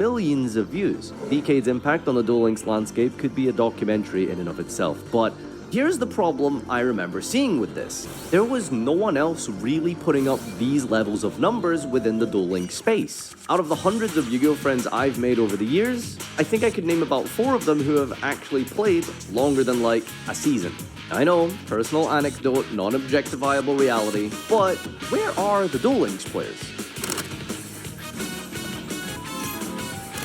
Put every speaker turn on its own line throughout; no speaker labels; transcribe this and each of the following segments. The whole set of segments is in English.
billions of views. Decade's impact on the Duel Links landscape could be a documentary in and of itself, but here's the problem I remember seeing with this. There was no one else really putting up these levels of numbers within the Duel Links space. Out of the hundreds of Yu-Gi-Oh! Friends I've made over the years, I think I could name about 4 of them who have actually played longer than like a season. I know, personal anecdote, non-objectifiable reality, but where are the Duel Links players?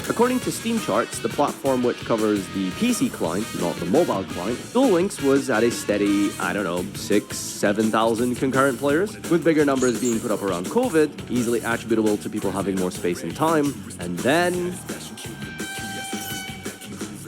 According to Steam charts, the platform which covers the PC client, not the mobile client, Duel Links was at a steady, 6,000-7,000 concurrent players, with bigger numbers being put up around COVID, easily attributable to people having more space and time, and then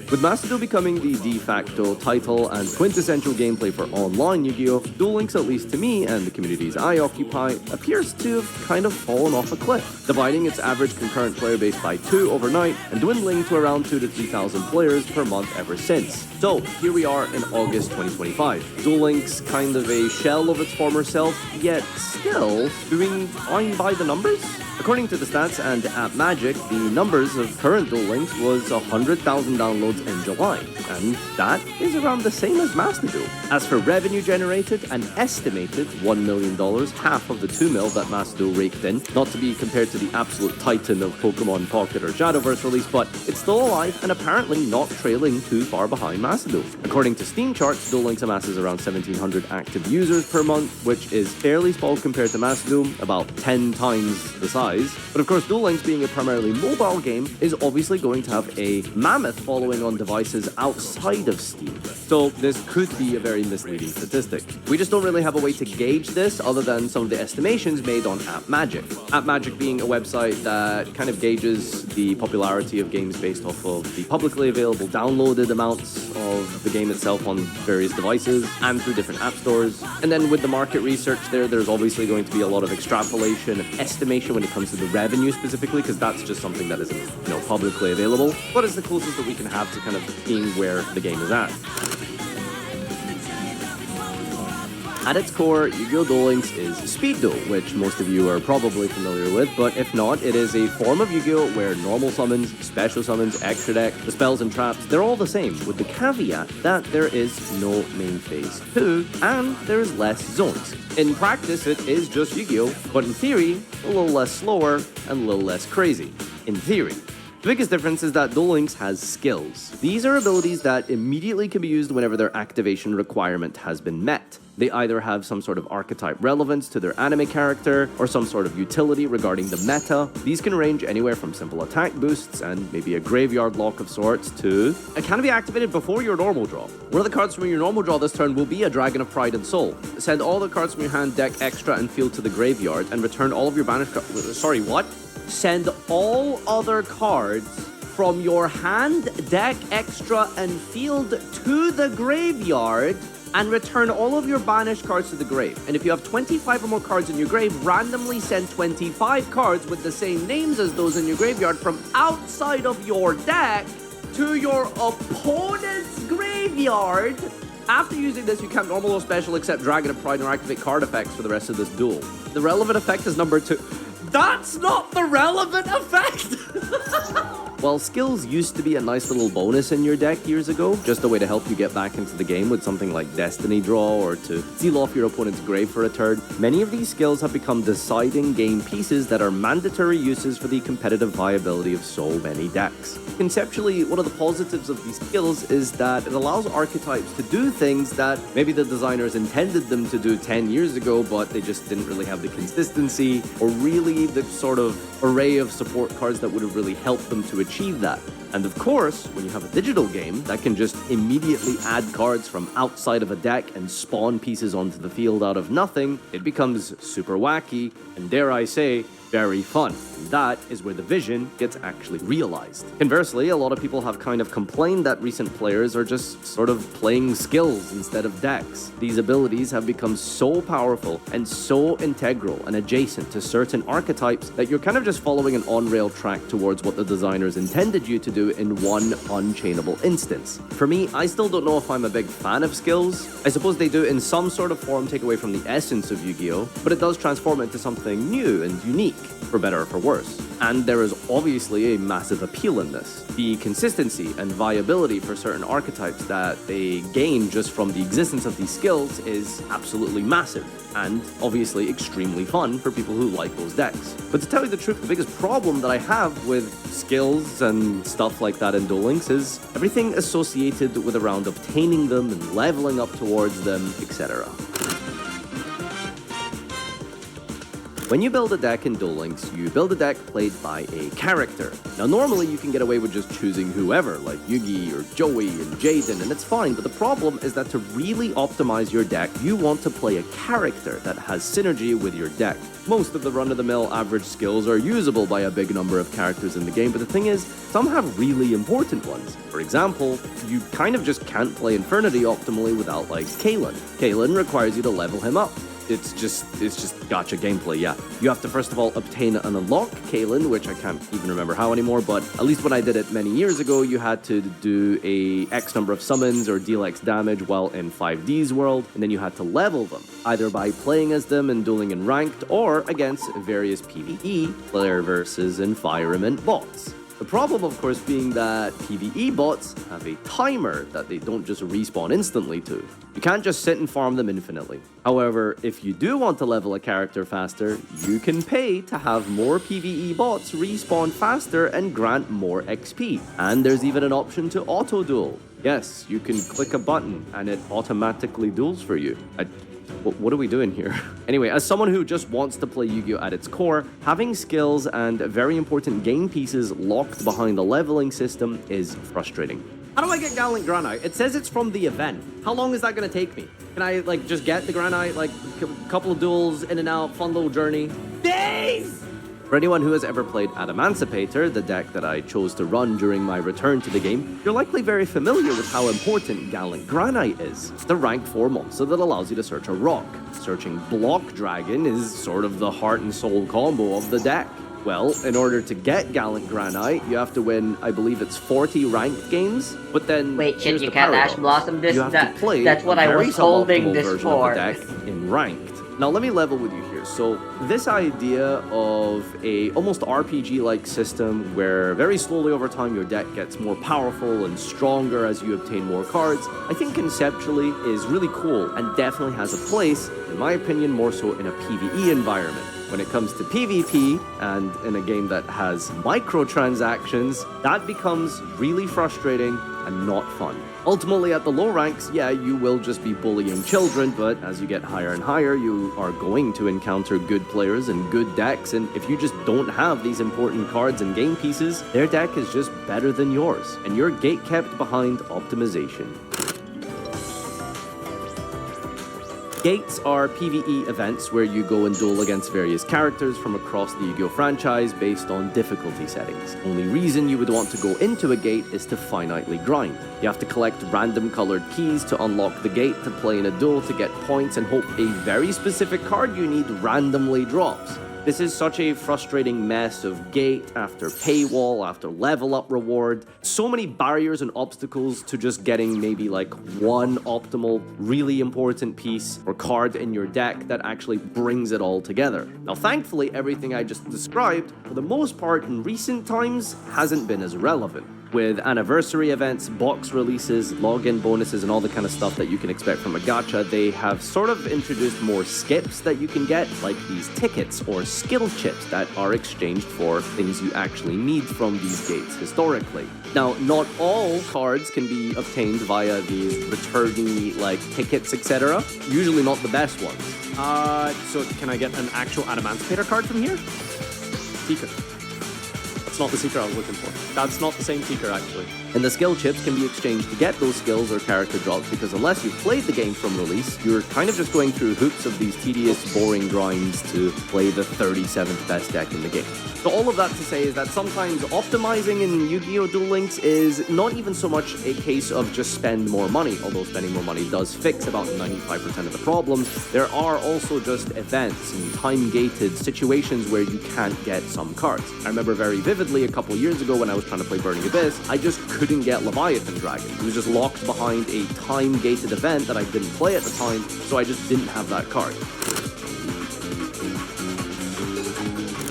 with Master Duel becoming the de facto title and quintessential gameplay for online Yu-Gi-Oh!, Duel Links, at least to me and the communities I occupy, appears to have kind of fallen off a cliff, dividing its average concurrent player base by 2 overnight and dwindling to around 2,000 to 3,000 players per month ever since. So, here we are in August 2025. Duel Links kind of a shell of its former self, yet still doing fine by the numbers? According to the stats and App Magic, the numbers of current Duel Links was 100,000 downloads in July, and that is around the same as Master Duel. As for revenue generated, an estimated $1 million, half of the $2 million that Master Duel raked in, not to be compared to the absolute titan of Pokemon Pocket or Shadowverse release, but it's still alive and apparently not trailing too far behind Master Duel. According to Steam charts, Duel Links amasses around 1,700 active users per month, which is fairly small compared to Master Duel, about 10 times the size. But of course, Duel Links being a primarily mobile game is obviously going to have a mammoth following on devices outside of Steam. So this could be a very misleading statistic. We just don't really have a way to gauge this other than some of the estimations made on App Magic. App Magic being a website that kind of gauges the popularity of games based off of the publicly available downloaded amounts of the game itself on various devices and through different app stores. And then with the market research there's obviously going to be a lot of extrapolation and estimation when it comes to the revenue specifically, because that's just something that isn't, publicly available, but it's the closest that we can have to kind of seeing where the game is at. At its core, Yu-Gi-Oh! Duel Links is Speed Duel, which most of you are probably familiar with, but if not, it is a form of Yu-Gi-Oh! Where normal summons, special summons, extra deck, the spells and traps, they're all the same, with the caveat that there is no main phase 2, and there is less zones. In practice, it is just Yu-Gi-Oh!, but in theory, a little less slower and a little less crazy. In theory. The biggest difference is that Duel Links has skills. These are abilities that immediately can be used whenever their activation requirement has been met. They either have some sort of archetype relevance to their anime character, or some sort of utility regarding the meta. These can range anywhere from simple attack boosts and maybe a graveyard lock of sorts to it can be activated before your normal draw. One of the cards from your normal draw this turn will be a Dragon of Pride and Soul. Send all the cards from your hand, deck, extra, and field to the graveyard, and return all of your banished cards. Sorry, what? Send all other cards from your hand, deck, extra, and field to the graveyard, and return all of your banished cards to the grave. And if you have 25 or more cards in your grave, randomly send 25 cards with the same names as those in your graveyard from outside of your deck to your opponent's graveyard. After using this, you can't normal or special except Dragon of Pride or activate card effects for the rest of this duel. The relevant effect is number 2. That's not the relevant effect! While skills used to be a nice little bonus in your deck years ago, just a way to help you get back into the game with something like Destiny Draw or to seal off your opponent's grave for a turn, many of these skills have become deciding game pieces that are mandatory uses for the competitive viability of so many decks. Conceptually, one of the positives of these skills is that it allows archetypes to do things that maybe the designers intended them to do 10 years ago, but they just didn't really have the consistency or really the sort of array of support cards that would have really helped them to achieve that. And of course, when you have a digital game that can just immediately add cards from outside of a deck and spawn pieces onto the field out of nothing, it becomes super wacky and, dare I say, very fun. And that is where the vision gets actually realized. Conversely, a lot of people have kind of complained that recent players are just sort of playing skills instead of decks. These abilities have become so powerful and so integral and adjacent to certain archetypes that you're kind of just following an on-rail track towards what the designers intended you to do in one unchainable instance. For me, I still don't know if I'm a big fan of skills. I suppose they do in some sort of form take away from the essence of Yu-Gi-Oh, but it does transform it into something new and unique, for better or for worse. And there is obviously a massive appeal in this. The consistency and viability for certain archetypes that they gain just from the existence of these skills is absolutely massive, and obviously extremely fun for people who like those decks. But to tell you the truth, the biggest problem that I have with skills and stuff like that in Duel Links is everything associated with around obtaining them and leveling up towards them, etc. When you build a deck in Duel Links, you build a deck played by a character. Now normally you can get away with just choosing whoever, like Yugi or Joey and Jaden, and it's fine, but the problem is that to really optimize your deck, you want to play a character that has synergy with your deck. Most of the run-of-the-mill average skills are usable by a big number of characters in the game, but the thing is, some have really important ones. For example, you kind of just can't play Infernity optimally without, like, Kalen. Kalen requires you to level him up. It's just gacha gameplay, yeah. You have to first of all obtain and unlock Kalen, which I can't even remember how anymore, but at least when I did it many years ago, you had to do a X number of summons or deal X damage while in 5D's world, and then you had to level them, either by playing as them and dueling in ranked, or against various PvE, player versus environment bots. The problem, of course, being that PvE bots have a timer that they don't just respawn instantly to. You can't just sit and farm them infinitely. However, if you do want to level a character faster, you can pay to have more PvE bots respawn faster and grant more XP. And there's even an option to auto-duel. Yes, you can click a button and it automatically duels for you. What are we doing here? Anyway, as someone who just wants to play Yu-Gi-Oh at its core, having skills and very important game pieces locked behind the leveling system is frustrating. How do I get Gallant Granite? It says it's from the event. How long is that going to take me? Can I, like, just get the Granite, like, a couple of duels, in and out, fun little journey? Days! For anyone who has ever played Adamancipator, the deck that I chose to run during my return to the game, you're likely very familiar with how important Gallant Granite is. The rank 4 monster that allows you to search a rock. Searching Block Dragon is sort of the heart and soul combo of the deck. Well, in order to get Gallant Granite, you have to win, I believe it's 40 ranked games, but then
wait, shit, you can't Ash Blossom this?
You have to play
that's what I was holding this for.
Of the deck in ranked. Now let me level with you here. So this idea of a almost RPG-like system where very slowly over time your deck gets more powerful and stronger as you obtain more cards, I think conceptually is really cool and definitely has a place, in my opinion, more so in a PvE environment. When it comes to PvP, and in a game that has microtransactions, that becomes really frustrating and not fun. Ultimately, at the low ranks, yeah, you will just be bullying children, but as you get higher and higher, you are going to encounter good players and good decks, and if you just don't have these important cards and game pieces, their deck is just better than yours, and you're gatekept behind optimization. Gates are PvE events where you go and duel against various characters from across the Yu-Gi-Oh franchise based on difficulty settings. Only reason you would want to go into a gate is to finitely grind. You have to collect random colored keys to unlock the gate to play in a duel to get points and hope a very specific card you need randomly drops. This is such a frustrating mess of gate after paywall after level up reward. So many barriers and obstacles to just getting maybe like one optimal, really important piece or card in your deck that actually brings it all together. Now, thankfully, everything I just described, for the most part in recent times, hasn't been as relevant. With anniversary events, box releases, login bonuses, and all the kind of stuff that you can expect from a gacha, they have sort of introduced more skips that you can get, like these tickets or skill chips that are exchanged for things you actually need from these gates historically. Now, not all cards can be obtained via these returnee, like, tickets, etc. Usually not the best ones.
So can I get an actual Adamancipator card from here? Seeker. That's not the Seeker I was looking for. That's not the same Seeker, actually.
And the skill chips can be exchanged to get those skills or character drops because unless you've played the game from release, you're kind of just going through hoops of these tedious, boring grinds to play the 37th best deck in the game. So all of that to say is that sometimes optimizing in Yu-Gi-Oh! Duel Links is not even so much a case of just spend more money, although spending more money does fix about 95% of the problem. There are also just events and time-gated situations where you can't get some cards. I remember very vividly admittedly, a couple years ago when I was trying to play Burning Abyss, I just couldn't get Leviathan Dragon. It was just locked behind a time-gated event that I didn't play at the time, so I just didn't have that card.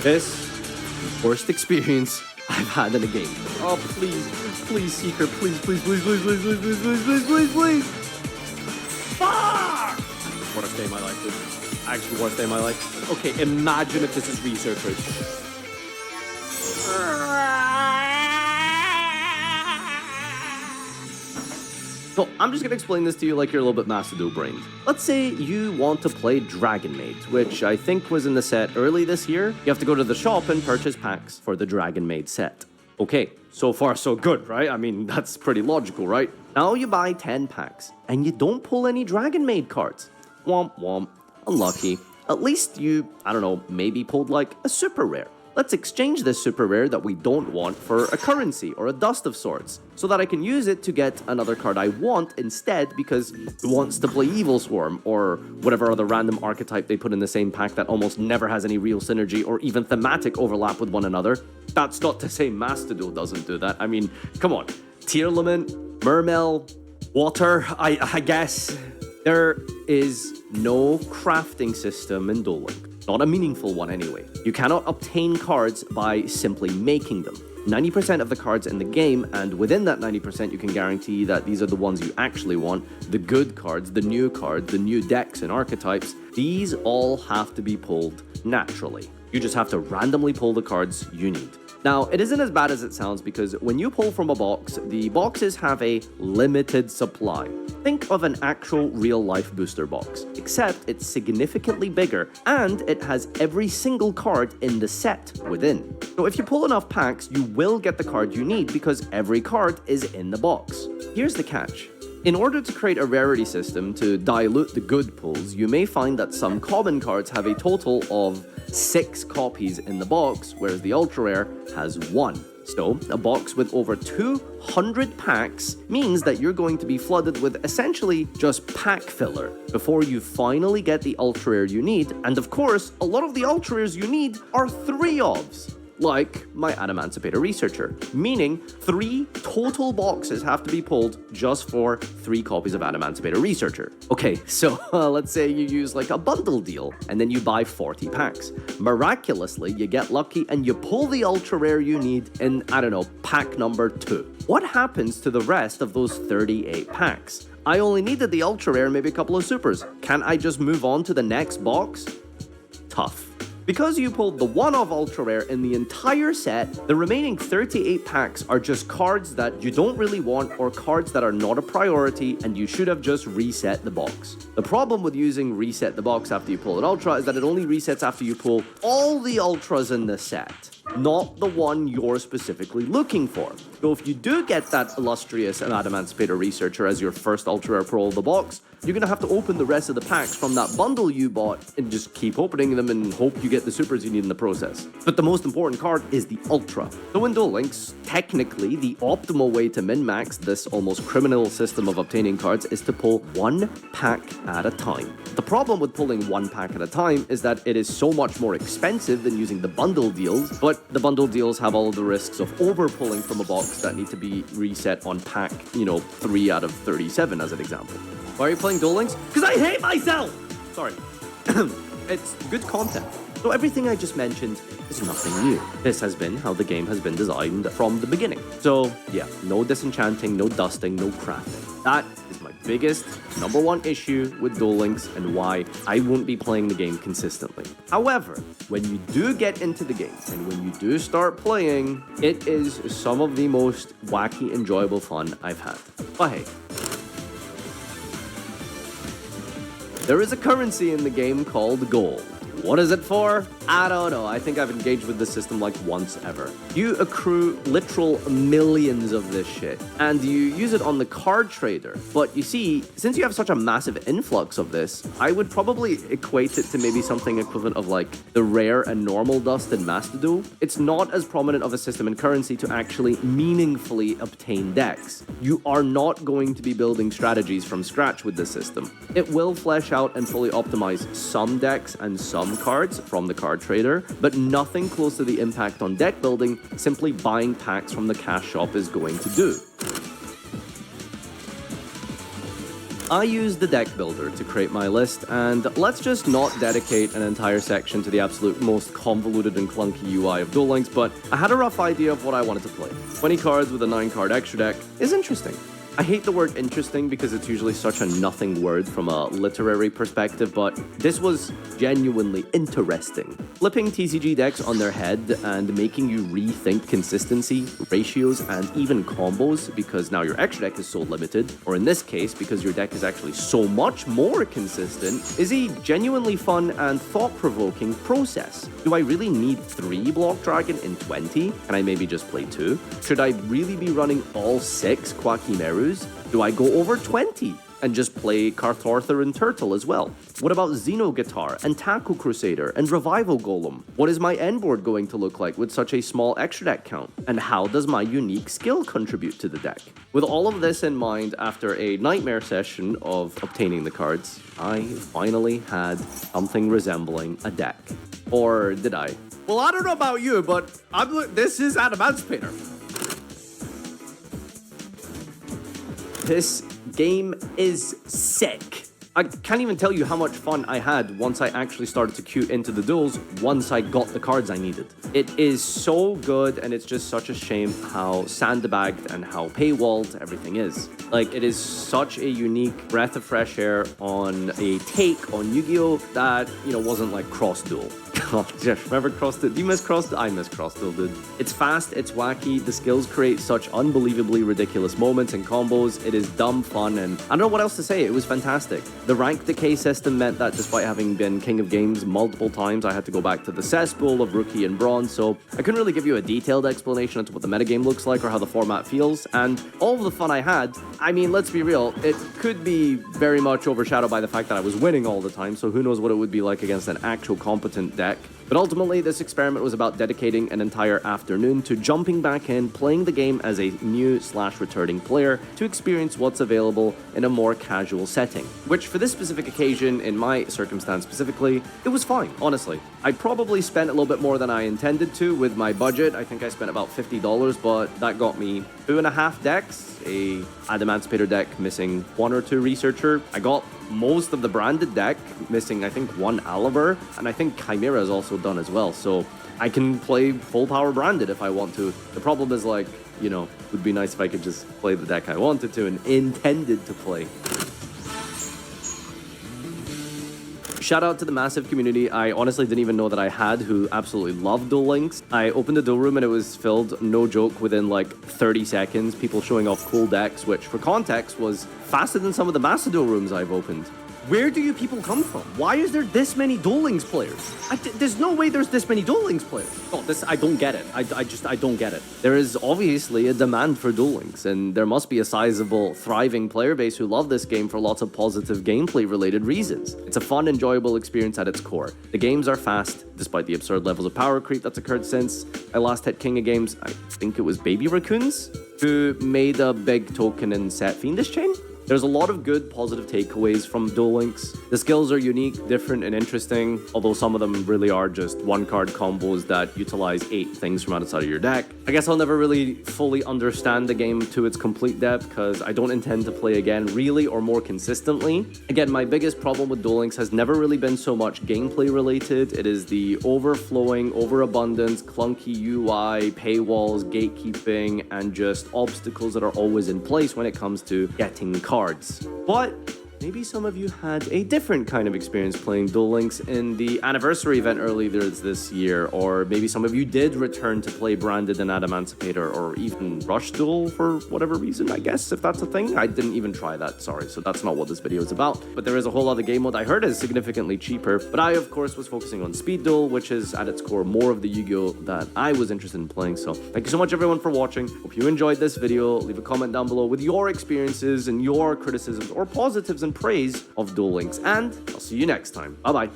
This worst experience I've had in a game.
Oh, please, Seeker, please. Fuck! Worst day of my life, dude. Actually, worst day of my life. Okay, imagine if this is researchers.
So I'm just gonna explain this to you like you're a little bit Master Duel brained. Let's say you want to play Dragon Maid, which I think was in the set early this year. You have to go to the shop and purchase packs for the Dragon Maid set. Okay, so far so good, right? I mean, that's pretty logical, right? Now you buy 10 packs, and you don't pull any Dragon Maid cards. Womp womp. Unlucky. At least you, I don't know, maybe pulled like a super rare. Let's exchange this super rare that we don't want for a currency or a dust of sorts, so that I can use it to get another card I want instead because it wants to play Evil Swarm or whatever other random archetype they put in the same pack that almost never has any real synergy or even thematic overlap with one another. That's not to say Master Duel doesn't do that. I mean, come on. Tearlament, Mermel, Water, I guess. There is no crafting system in Duel Links. Not a meaningful one anyway. You cannot obtain cards by simply making them. 90% of the cards in the game, and within that 90% you can guarantee that these are the ones you actually want, the good cards, the new decks and archetypes, these all have to be pulled naturally. You just have to randomly pull the cards you need. Now, it isn't as bad as it sounds because when you pull from a box, the boxes have a limited supply. Think of an actual real-life booster box, except it's significantly bigger and it has every single card in the set within. So if you pull enough packs, you will get the card you need because every card is in the box. Here's the catch. In order to create a rarity system to dilute the good pulls, you may find that some common cards have a total of 6 copies in the box, whereas the ultra rare has 1. So, a box with over 200 packs means that you're going to be flooded with essentially just pack filler before you finally get the ultra rare you need, and of course, a lot of the ultra rares you need are 3-ofs. Like my Adamancipator Researcher, meaning 3 total boxes have to be pulled just for 3 copies of Adamancipator Researcher. Okay, so let's say you use like a bundle deal, and then you buy 40 packs. Miraculously, you get lucky and you pull the ultra rare you need in, I don't know, pack number 2. What happens to the rest of those 38 packs? I only needed the ultra rare and maybe a couple of supers. Can't I just move on to the next box? Tough. Because you pulled the one-off ultra rare in the entire set, the remaining 38 packs are just cards that you don't really want or cards that are not a priority and you should have just reset the box. The problem with using reset the box after you pull an ultra is that it only resets after you pull all the ultras in the set, not the one you're specifically looking for. So if you do get that illustrious Adamancipator Researcher as your first ultra rare pull of the box, you're going to have to open the rest of the packs from that bundle you bought and just keep opening them and hope you get the supers you need in the process. But the most important card is the Ultra. So in Duel Links, technically, the optimal way to min-max this almost criminal system of obtaining cards is to pull 1 pack at a time. The problem with pulling 1 pack at a time is that it is so much more expensive than using the bundle deals, but the bundle deals have all of the risks of over-pulling from a box that need to be reset on pack, 3 out of 37 as an example. Why are you playing Duel Links? Because I hate myself! Sorry. It's good content. So everything I just mentioned is nothing new. This has been how the game has been designed from the beginning. So yeah, no disenchanting, no dusting, no crafting. That is my biggest, #1 issue with Duel Links and why I won't be playing the game consistently. However, when you do get into the game and when you do start playing, it is some of the most wacky, enjoyable fun I've had. But hey, there is a currency in the game called gold. What is it for? I don't know. I think I've engaged with the system like once ever. You accrue literal millions of this shit, and you use it on the card trader. But you see, since you have such a massive influx of this, I would probably equate it to maybe something equivalent of like the rare and normal dust in Master Duel. It's not as prominent of a system in currency to actually meaningfully obtain decks. You are not going to be building strategies from scratch with this system. It will flesh out and fully optimize some decks and some hand cards from the card trader, but nothing close to the impact on deck building simply buying packs from the cash shop is going to do. I used the deck builder to create my list, and let's just not dedicate an entire section to the absolute most convoluted and clunky UI of Duel Links, but I had a rough idea of what I wanted to play. 20 cards with a 9-card extra deck is interesting. I hate the word interesting because it's usually such a nothing word from a literary perspective, but this was genuinely interesting. Flipping TCG decks on their head and making you rethink consistency, ratios, and even combos because now your extra deck is so limited, or in this case, because your deck is actually so much more consistent, is a genuinely fun and thought-provoking process. Do I really need 3 Block Dragon in 20? Can I maybe just play 2? Should I really be running all 6 Quakimerus? Do I go over 20 and just play Karthorther and Turtle as well? What about Xeno Guitar and Taco Crusader and Revival Golem? What is my end board going to look like with such a small extra deck count? And how does my unique skill contribute to the deck? With all of this in mind, after a nightmare session of obtaining the cards, I finally had something resembling a deck. Or did I?
Well, I don't know about you, but this is Adamantipator.
This game is sick. I can't even tell you how much fun I had once I actually started to queue into the duels once I got the cards I needed. It is so good, and it's just such a shame how sandbagged and how paywalled everything is. Like, it is such a unique breath of fresh air on a take on Yu-Gi-Oh! That, wasn't like cross-duel. God, Jeff, remember cross-duel? Do you miss cross-duel? I miss cross-duel, dude. It's fast, it's wacky, the skills create such unbelievably ridiculous moments and combos, it is dumb fun, and I don't know what else to say, it was fantastic. The rank decay system meant that despite having been king of games multiple times, I had to go back to the cesspool of rookie and bronze, so I couldn't really give you a detailed explanation as to what the metagame looks like or how the format feels, and all of the fun I had, I mean, let's be real, it could be very much overshadowed by the fact that I was winning all the time, so who knows what it would be like against an actual competent deck. But ultimately, this experiment was about dedicating an entire afternoon to jumping back in, playing the game as a new/returning player to experience what's available in a more casual setting. Which, for this specific occasion, in my circumstance specifically, it was fine, honestly. I probably spent a little bit more than I intended to with my budget. I think I spent about $50, but that got me 2.5 decks, a Adamantipator deck missing 1 or 2 Researcher. I got most of the branded deck, missing I think 1 Aliber, and I think Chimera is also done as well, so I can play full power branded if I want to. The problem is, like, it would be nice if I could just play the deck I wanted to and intended to play. Shout out to the massive community I honestly didn't even know that I had who absolutely loved Duel Links. I opened the duel room and it was filled, no joke, within like 30 seconds, people showing off cool decks, which for context was faster than some of the massive duel rooms I've opened. Where do you people come from? Why is there this many Duel Links players? There's no way there's this many Duel Links players. Oh, I don't get it. I don't get it. There is obviously a demand for Duel Links, and there must be a sizable, thriving player base who love this game for lots of positive gameplay-related reasons. It's a fun, enjoyable experience at its core. The games are fast, despite the absurd levels of power creep that's occurred since I last hit King of Games. I think it was Baby Raccoons, who made a big token and set Fiendish Chain. There's a lot of good, positive takeaways from Duel Links. The skills are unique, different, and interesting, although some of them really are just one-card combos that utilize 8 things from outside of your deck. I guess I'll never really fully understand the game to its complete depth, because I don't intend to play again really or more consistently. Again, my biggest problem with Duel Links has never really been so much gameplay related. It is the overflowing, overabundance, clunky UI, paywalls, gatekeeping, and just obstacles that are always in place when it comes to getting cards. But maybe some of you had a different kind of experience playing Duel Links in the anniversary event earlier this year, or maybe some of you did return to play Branded and Adamantipator, or even Rush Duel for whatever reason, I guess, if that's a thing. I didn't even try that, sorry, so that's not what this video is about. But there is a whole other game mode I heard is significantly cheaper, but I, of course, was focusing on Speed Duel, which is at its core more of the Yu-Gi-Oh! That I was interested in playing. So thank you so much, everyone, for watching. Hope you enjoyed this video. Leave a comment down below with your experiences and your criticisms or positives and praise of Duel Links, and I'll see you next time. Bye-bye.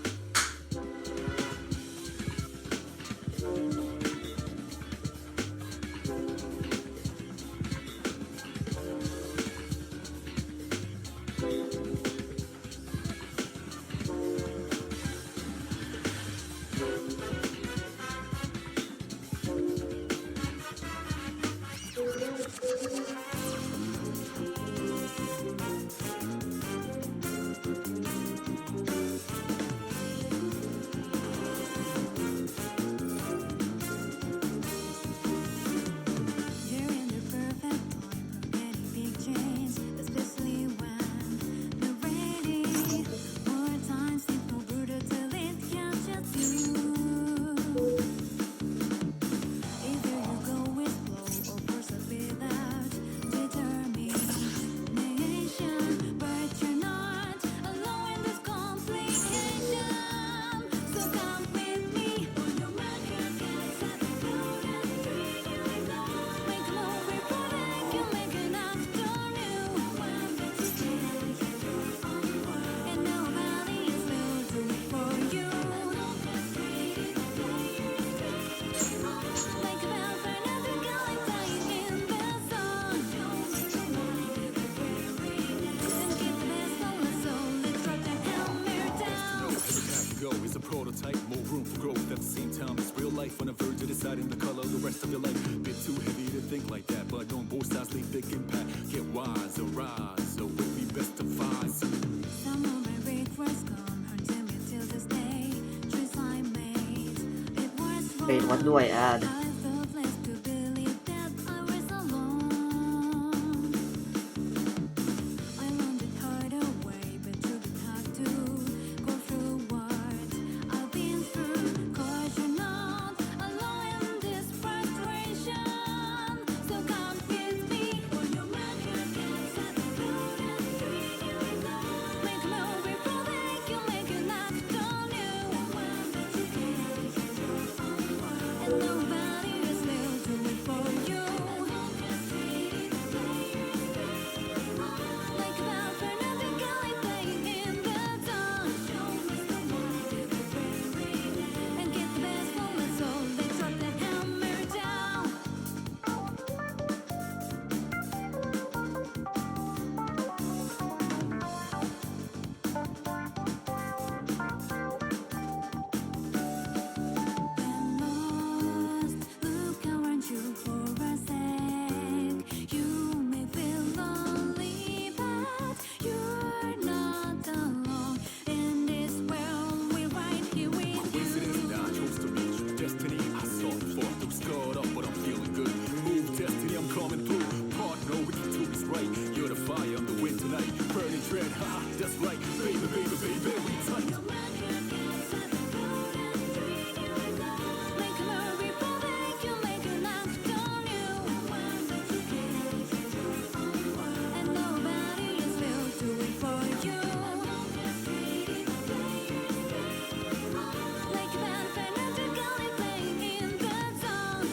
take impact, get wise and rise. So it be best to find some.
Some of my regrets gone, haunting me till this day. Choice I made, it was wrong.
Wait, what do I add?
I felt left to believe that I was alone. I learned it harder way, but you didn't have to go through what I've been through. 'Cause you're not alone in this frustration. So come with me when your man can set the mood and treat you alone. Make a move before they can make an act on you. And nobody else will do it for you. Like a bad friend at the galley playing in the dark. And get the best moment, so they drop the hammer down. When lost, look around you for a sec. You may feel lonely, but you're not alone. In this world, we're right here with
Coincidence,
you.
now I chose to reach destiny. I sought for it was scarred up, but I'm feeling good. Move destiny, I'm coming through. Partner, we can do this right. You're the fire, I'm the wind tonight. Burning dread, haha, that's right. Baby, baby, baby, we tight.
Make a move before they can make an act on you. And nobody else will do it for you. Like a bad friend at the galley playing in the dark.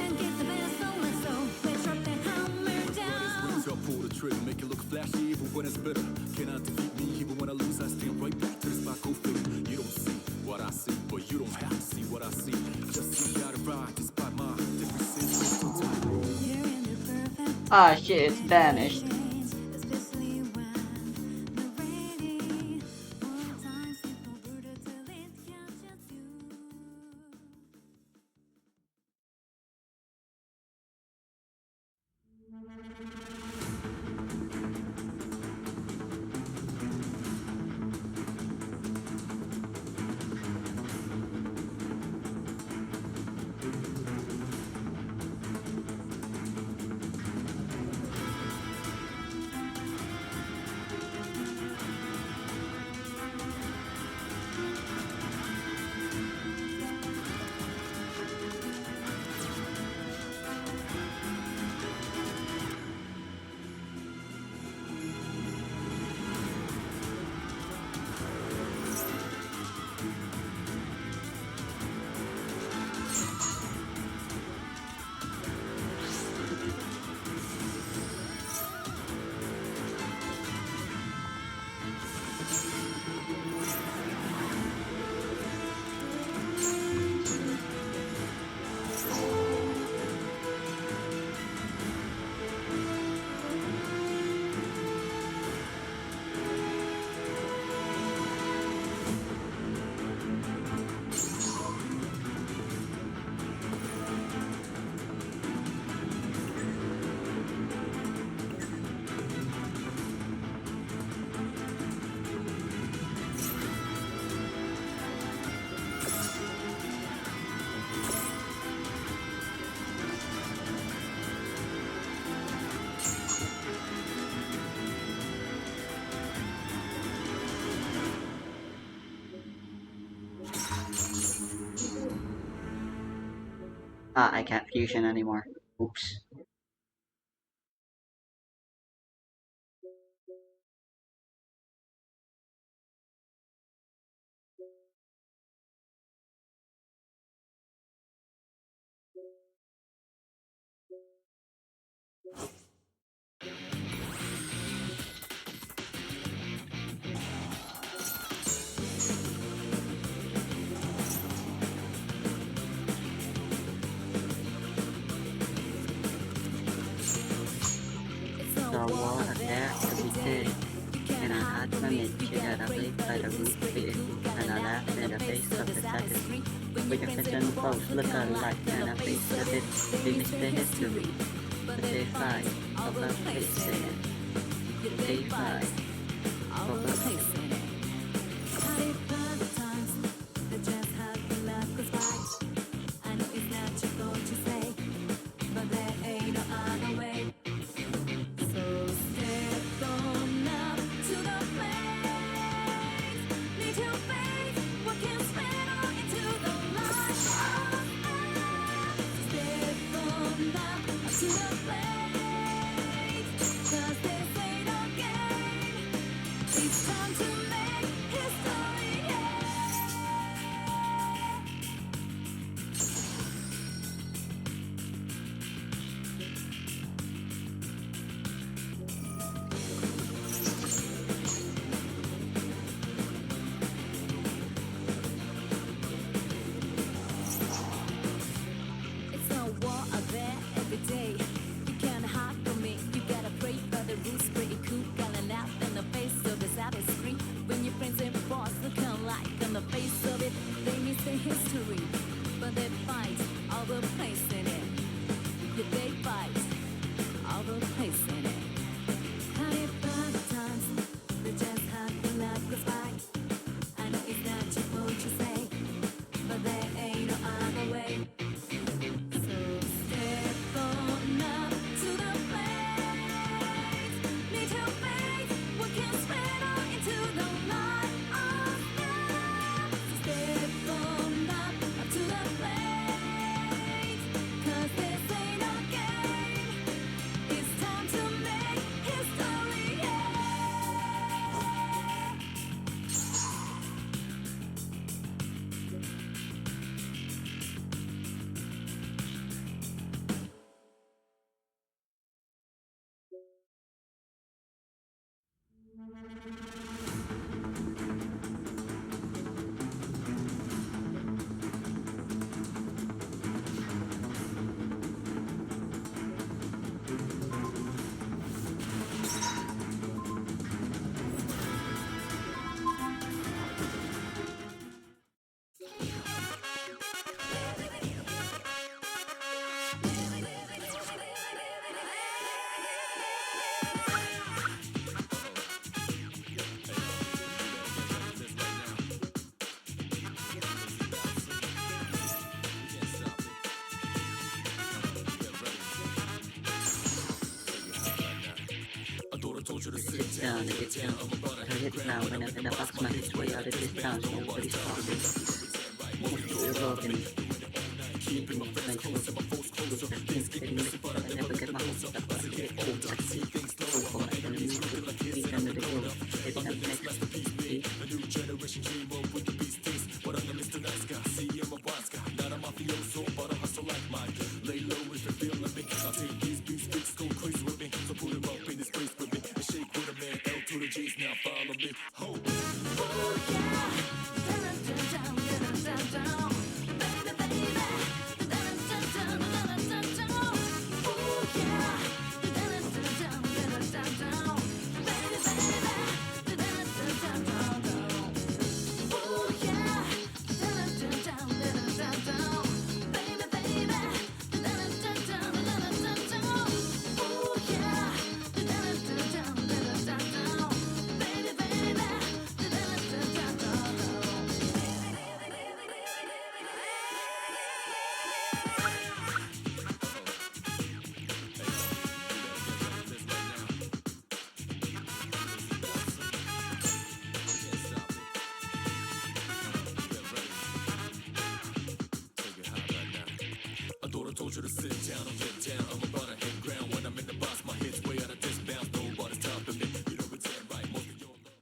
And get the best moment, so let's drop the hammer down.
So I pull the trigger, make it look flashy even when it's bitter. Cannot defeat me even when I lose. I stand right back to the spot, go figure. You don't see what I see, but you don't have to see what I see. Just see how to ride despite my differences. Sometimes
You're in the perfect
Ah, shit, it's vanished.
especially when they're ready. More times people brutal till it catches you.
Ah, I can't fusion anymore. Oops.
It's all
The
water
water there
every day.
every day.
You can't
cannot hide from it. You gotta play by the rules, but if you cannot laugh in the face of the second. With your kitchen folks look alike and the face of it, they miss the history. But they fight over placing it. They fight over placing it.
Had it bad times, they just had to laugh 'cause fight. I know it's not your fault to say, but there ain't no other way. So step on up to the place. Need your faith, walking straight on into the light. Step on up to the place. 'Cause this ain't no game. It's time to make history, yeah. It's a war out there every day. You can't hide from me. You gotta pray by the rules. Pretty cool, gotta laugh in the face of the saddest screen. When your friends and boss look alike on the face of it, they miss the history, but they fight over placing it. Yeah, they fight over placing it. Had it bad times, they just had to laugh 'cause fight. I know it's not your fault to say, but there ain't no other way. So step on up to the place. Need your faith, walking straight on into the light of love. Step on up to the place. 'Cause this ain't no game. It's time to make history, yeah.
Sit down and get down. Her hips now when I'm in the box, my hips way out of this town. Nobody's talking. You're broken. Keeping my friends close and my foes closer. Things getting mixed, but I never get my hopes up. I get old, I see things slow. For my enemies, looking like kids under the hill. It's not next masterpiece, me. A new generation came up with the beast things. But I'm the Mr. Nice Guy, see I'm a wise guy. Not a mafioso, but a hustle like mine. Lay low if you feel like me. I'll take these beats, bits go crazy with me. So put him up in this place with me. And shake with a man, L to the G's, now follow me. Ho!
Oh yeah, down, down, down, down, down, baby, baby, down, down, down, down, down, down. Oh yeah, down, down, down, down, down, baby, baby, down, down, down, down. Oh yeah, down, down, down, down, down, baby, baby, down, down, down, down, down. Oh yeah, down, down, down, down, down, baby, baby, down, down, down, down.
I thought I told you to sit down or get down. I'm about to hit ground when I'm in the box. My head's way out of this bounds. Nobody's topping me. You know it's that right. Most of your love.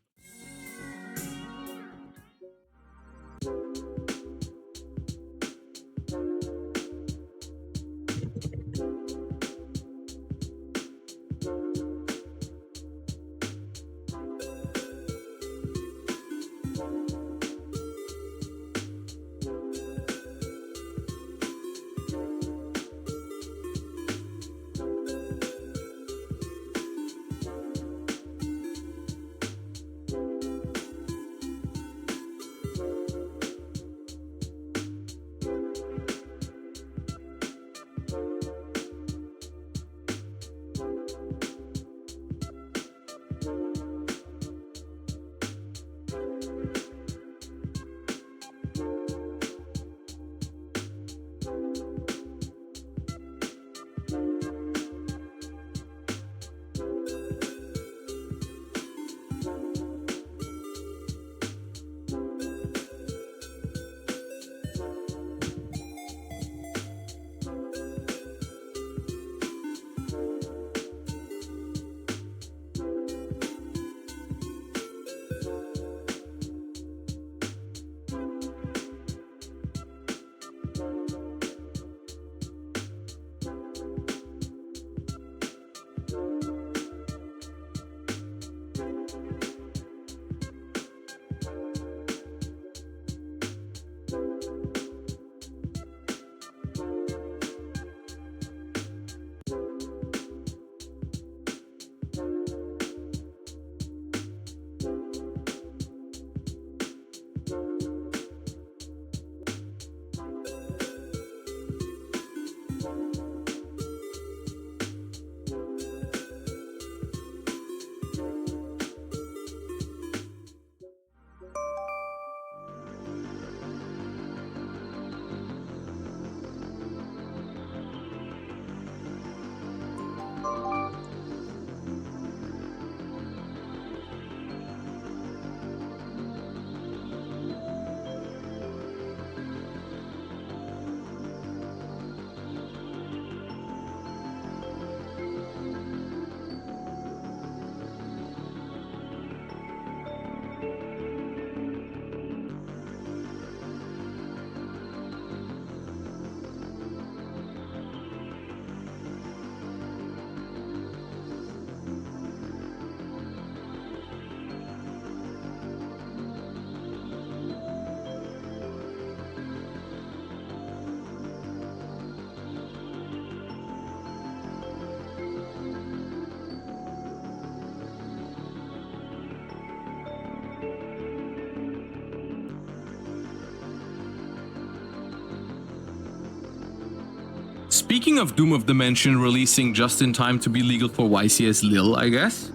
Speaking of Doom of Dimension releasing just in time to be legal for YCS Lil, I guess.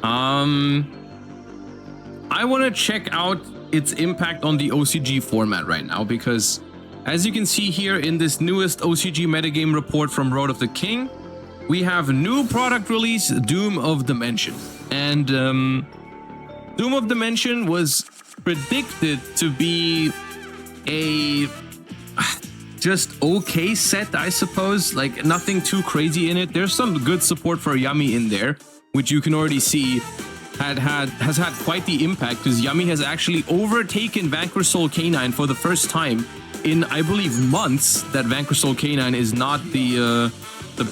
I want to check out its impact on the OCG format right now, because as you can see here in this newest OCG metagame report from Road of the King, we have new product release, Doom of Dimension. And Doom of Dimension was predicted to be a just okay set, I suppose. Like, nothing too crazy in it. There's some good support for Yummy in there, which you can already see has had quite the impact, because Yummy has actually overtaken Vanquish Soul K9 for the first time in, I believe, months. That Vanquish Soul K9 is not the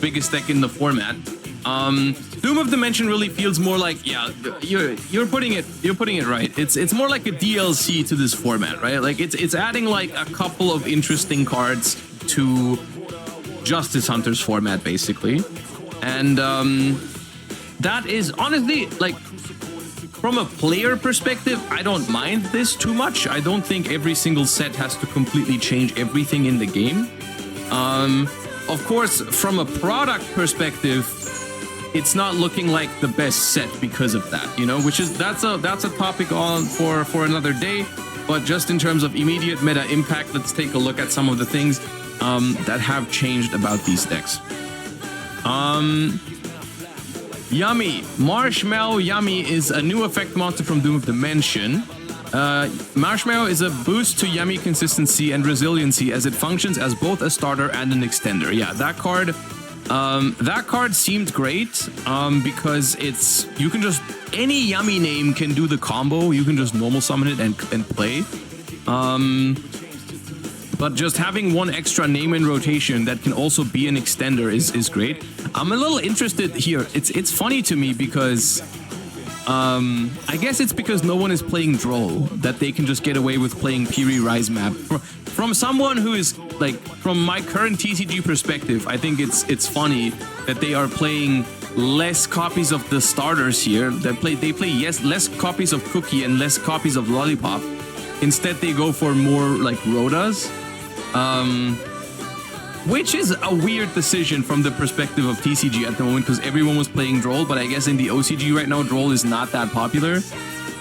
biggest deck in the format. Doom of Dimension really feels more like, yeah, you're putting it right. It's more like a DLC to this format, right? Like it's adding like a couple of interesting cards to Justice Hunters format, basically. And that is honestly, like, from a player perspective, I don't mind this too much. I don't think every single set has to completely change everything in the game. Of course, from a product perspective, it's not looking like the best set because of that, you know, which is that's a topic on for another day. But just in terms of immediate meta impact, let's take a look at some of the things that have changed about these decks. Yummy. Marshmallow Yummy is a new effect monster from Doom of Dimension. Marshmallow is a boost to Yummy consistency and resiliency as it functions as both a starter and an extender. Yeah, that card seemed great because you can just, any Yummy name can do the combo. You can just normal summon it and play. But just having one extra name in rotation that can also be an extender is great. I'm a little interested here. It's funny to me because I guess it's because no one is playing Droll that they can just get away with playing Piri Rise map. From someone who is, like, from my current TCG perspective, I think it's funny that they are playing less copies of the starters here. They play less copies of Cookie and less copies of Lollipop. Instead, they go for more like Rhodas, which is a weird decision from the perspective of TCG at the moment, because everyone was playing Droll. But I guess in the OCG right now, Droll is not that popular.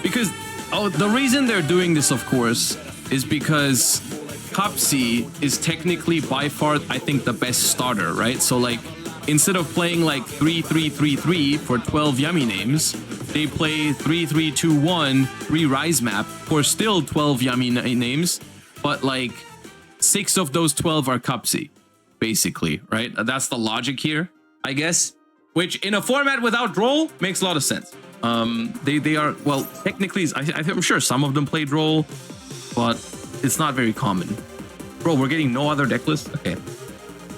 Because the reason they're doing this, of course, is because Cupsy is technically by far, I think, the best starter, right? So, like, instead of playing like 3-3-3-3 for 12 Yummy names, they play 3-3-2-1 3 Rise map for still 12 Yummy names, but like 6 of those 12 are Cupsy, basically, right? That's the logic here, I guess. Which in a format without Droll makes a lot of sense. They are, well, technically, I'm sure some of them play Droll, but it's not very common. Bro, we're getting no other deck list? Okay.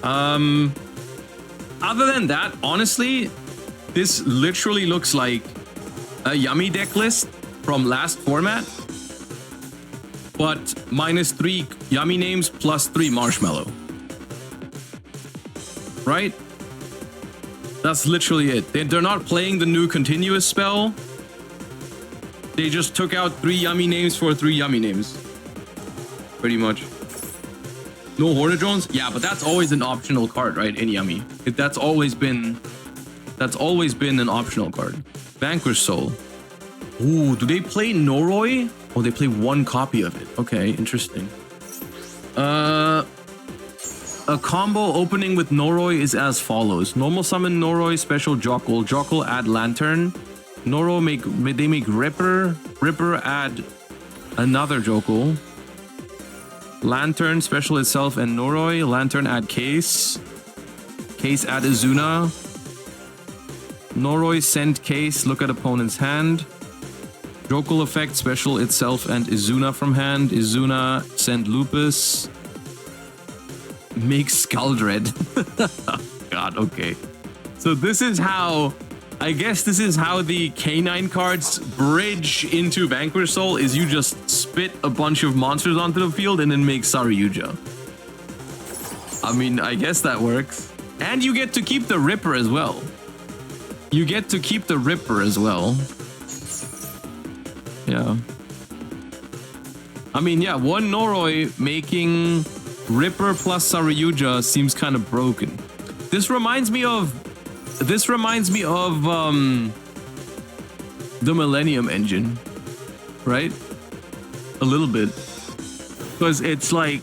Other than that, honestly, this literally looks like a Yummy deck list from last format, but -3 Yummy names plus 3 Marshmallow. Right? That's literally it. They're not playing the new continuous spell. They just took out 3 Yummy names for 3 Yummy names. Pretty much. No Hornet Drones? Yeah, but that's always an optional card, right? In Yummy. That's always been an optional card. Vanquish Soul. Ooh, do they play Noroi? Oh, they play one copy of it. Okay, interesting. a combo opening with Noroi is as follows. Normal summon Noroi, special Jockle. Jockle add Lantern. Noro make Ripper. Ripper add another Jockle. Lantern, special itself and Noroi. Lantern add Case. Case add Izuna. Noroi send Case, look at opponent's hand. Jokel effect, special itself and Izuna from hand. Izuna send Lupus. Make Skuldred. God, okay. So this is how, I guess this is how the K9 cards bridge into Vanquish Soul, is you just spit a bunch of monsters onto the field and then make Saryuja. I mean, I guess that works. And you get to keep the Ripper as well. You get to keep the Ripper as well. Yeah. I mean, yeah, one Noroi making Ripper plus Saryuja seems kind of broken. This reminds me of the Millennium Engine, right? A little bit. Because it's like,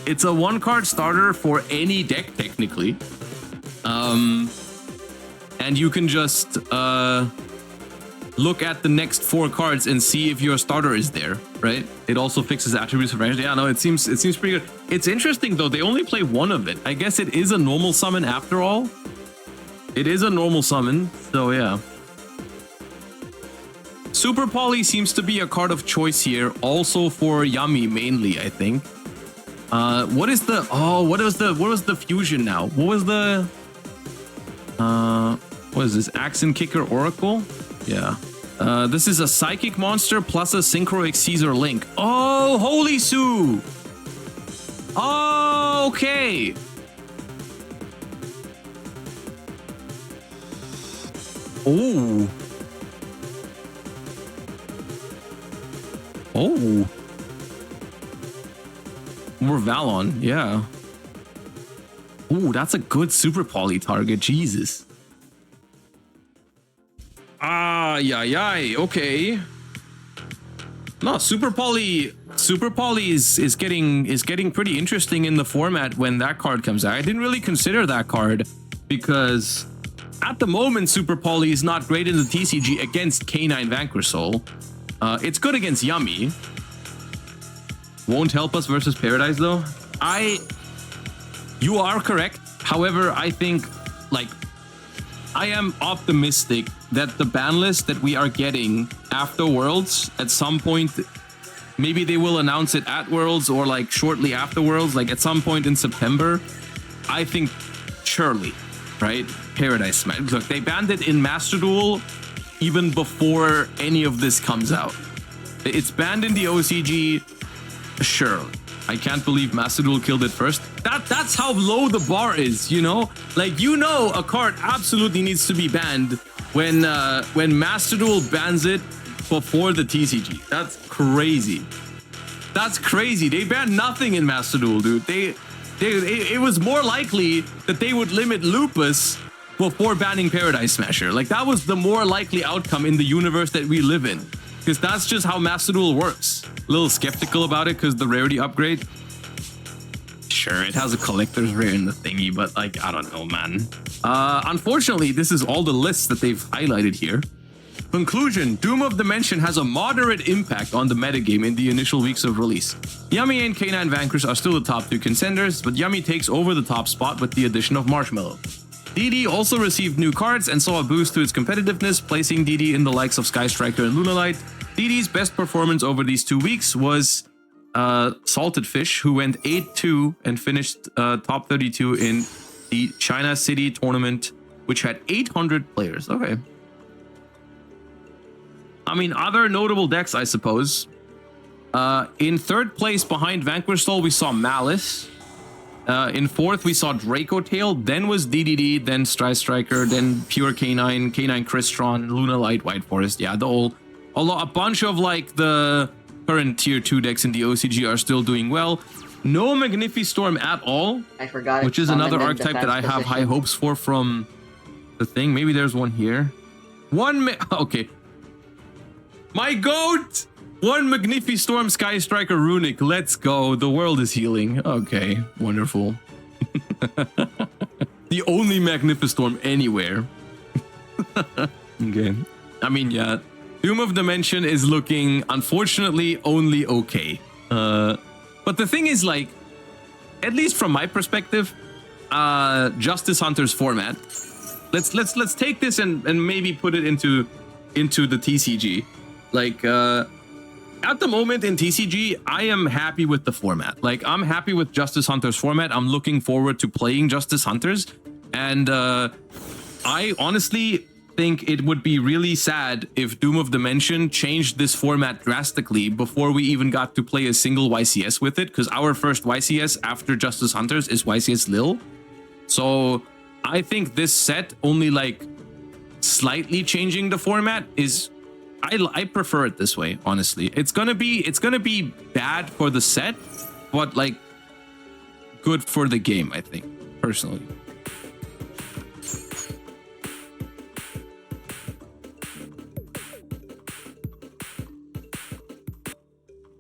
it's a one card starter for any deck technically. And you can just look at the next 4 cards and see if your starter is there, right? It also fixes attributes of range. Yeah, no, it seems pretty good. It's interesting though, they only play one of it. I guess it is a normal summon after all. It is a normal summon, so yeah. Super Poly seems to be a card of choice here, also for Yami mainly, I think. What was the fusion now? What is this? Axe and Kicker Oracle? Yeah. This is a psychic monster plus a Synchroic Caesar Link. Oh, holy Sue! Oh, okay. Oh. Oh. More Valon, yeah. Oh, that's a good Super Poly target, Jesus. Yeah, okay. No, Super Poly is getting pretty interesting in the format when that card comes out. I didn't really consider that card because at the moment Super Poly is not great in the TCG against K9 Vanquish Soul. It's good against Yami. Won't help us versus Paradise though. You are correct. However, I think I am optimistic that the ban list that we are getting after Worlds at some point, maybe they will announce it at Worlds or shortly after Worlds, at some point in September. I think surely, right? Paradise Smash. Look, they banned it in Master Duel even before any of this comes out. It's banned in the OCG, surely. I can't believe Master Duel killed it first. That's how low the bar is, you know? A card absolutely needs to be banned when Master Duel bans it before the TCG. That's crazy. That's crazy. They banned nothing in Master Duel, dude. It was more likely that they would limit Lupus before banning Paradise Smasher. That was the more likely outcome in the universe that we live in. Because that's just how Master Duel works. A little skeptical about it because the rarity upgrade. Sure, it has a collector's rare in the thingy, but I don't know, man. Unfortunately, this is all the lists that they've highlighted here. Conclusion, Doom of Dimension has a moderate impact on the metagame in the initial weeks of release. Yami and K9 Vanquish are still the top 2 contenders, but Yami takes over the top spot with the addition of Marshmallow. DD also received new cards and saw a boost to its competitiveness, placing DD in the likes of Sky Striker and Lunalight. DD's best performance over these 2 weeks was Salted Fish, who went 8-2 and finished top 32 in the China City tournament, which had 800 players. Okay. I mean, other notable decks, I suppose. In 3rd place behind Vanquish Soul, we saw Malice. In 4th, we saw Draco Tail, then was DDD, then Sky Striker, then Pure K9, K9 Crystron, Lunalight, White Forest. Yeah, a bunch of the current tier 2 decks in the OCG are still doing well. No Magnifi-Storm at all.
I forgot.
Which is another archetype that I have high hopes for from the thing. Maybe there's one here. Okay. My goat! One Magnifi-Storm Sky Striker Runic. Let's go. The world is healing. Okay, wonderful. The only Magnificestorm anywhere. Okay. I mean, yeah. Doom of Dimension is looking, unfortunately, only okay. But the thing is, like, at least from my perspective, Justice Hunter's format. Let's take this and maybe put it into the TCG. Like, at the moment in TCG, I am happy with the format. Like, I'm happy with Justice Hunter's format. I'm looking forward to playing Justice Hunters. And I honestly think it would be really sad if Doom of Dimension changed this format drastically before we even got to play a single YCS with it, because our first YCS after Justice Hunters is YCS Lil. So I think this set only like slightly changing the format is I prefer it this way, honestly. It's gonna be bad for the set, but like good for the game, I think, personally.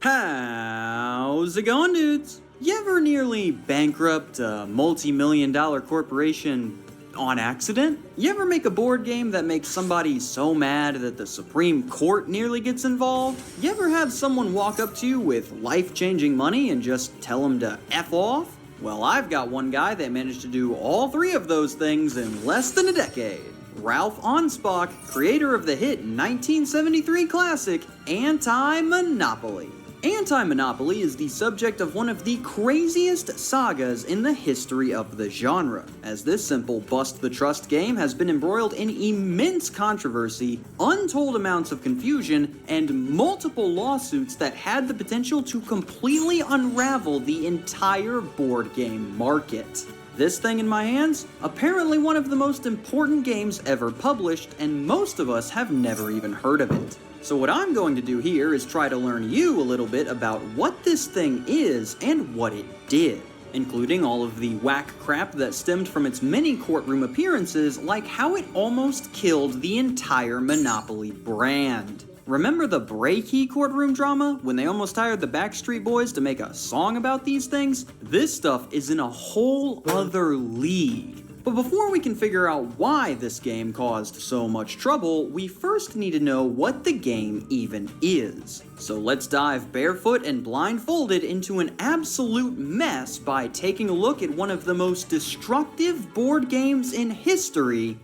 How's it going, dudes? You ever nearly bankrupt a multi-million-dollar corporation on accident? You ever make a board game that makes somebody so mad that the Supreme Court nearly gets involved? You ever have someone walk up to you with life-changing money and just tell them to F off? Well, I've got one guy that managed to do all three of those things in less than a decade. Ralph Onspach, creator of the hit 1973 classic Anti-Monopoly. Anti-Monopoly is the subject of one of the craziest sagas in the history of the genre, as this simple bust-the-trust game has been embroiled in immense controversy, untold amounts of confusion, and multiple lawsuits that had the potential to completely unravel the entire board game market. This thing in my hands? Apparently one of the most important games ever published, and most of us have never even heard of it. So what I'm going to do here is try to learn you a little bit about what this thing is and what it did, including all of the whack crap that stemmed from its many courtroom appearances, like how it almost killed the entire Monopoly brand. Remember the Breaky courtroom drama, when they almost hired the Backstreet Boys to make a song about these things? This stuff is in a whole other league. But before we can figure out why this game caused so much trouble, we first need to know what the game even is. So let's dive barefoot and blindfolded into an absolute mess by taking a look at one of the most destructive board games in history,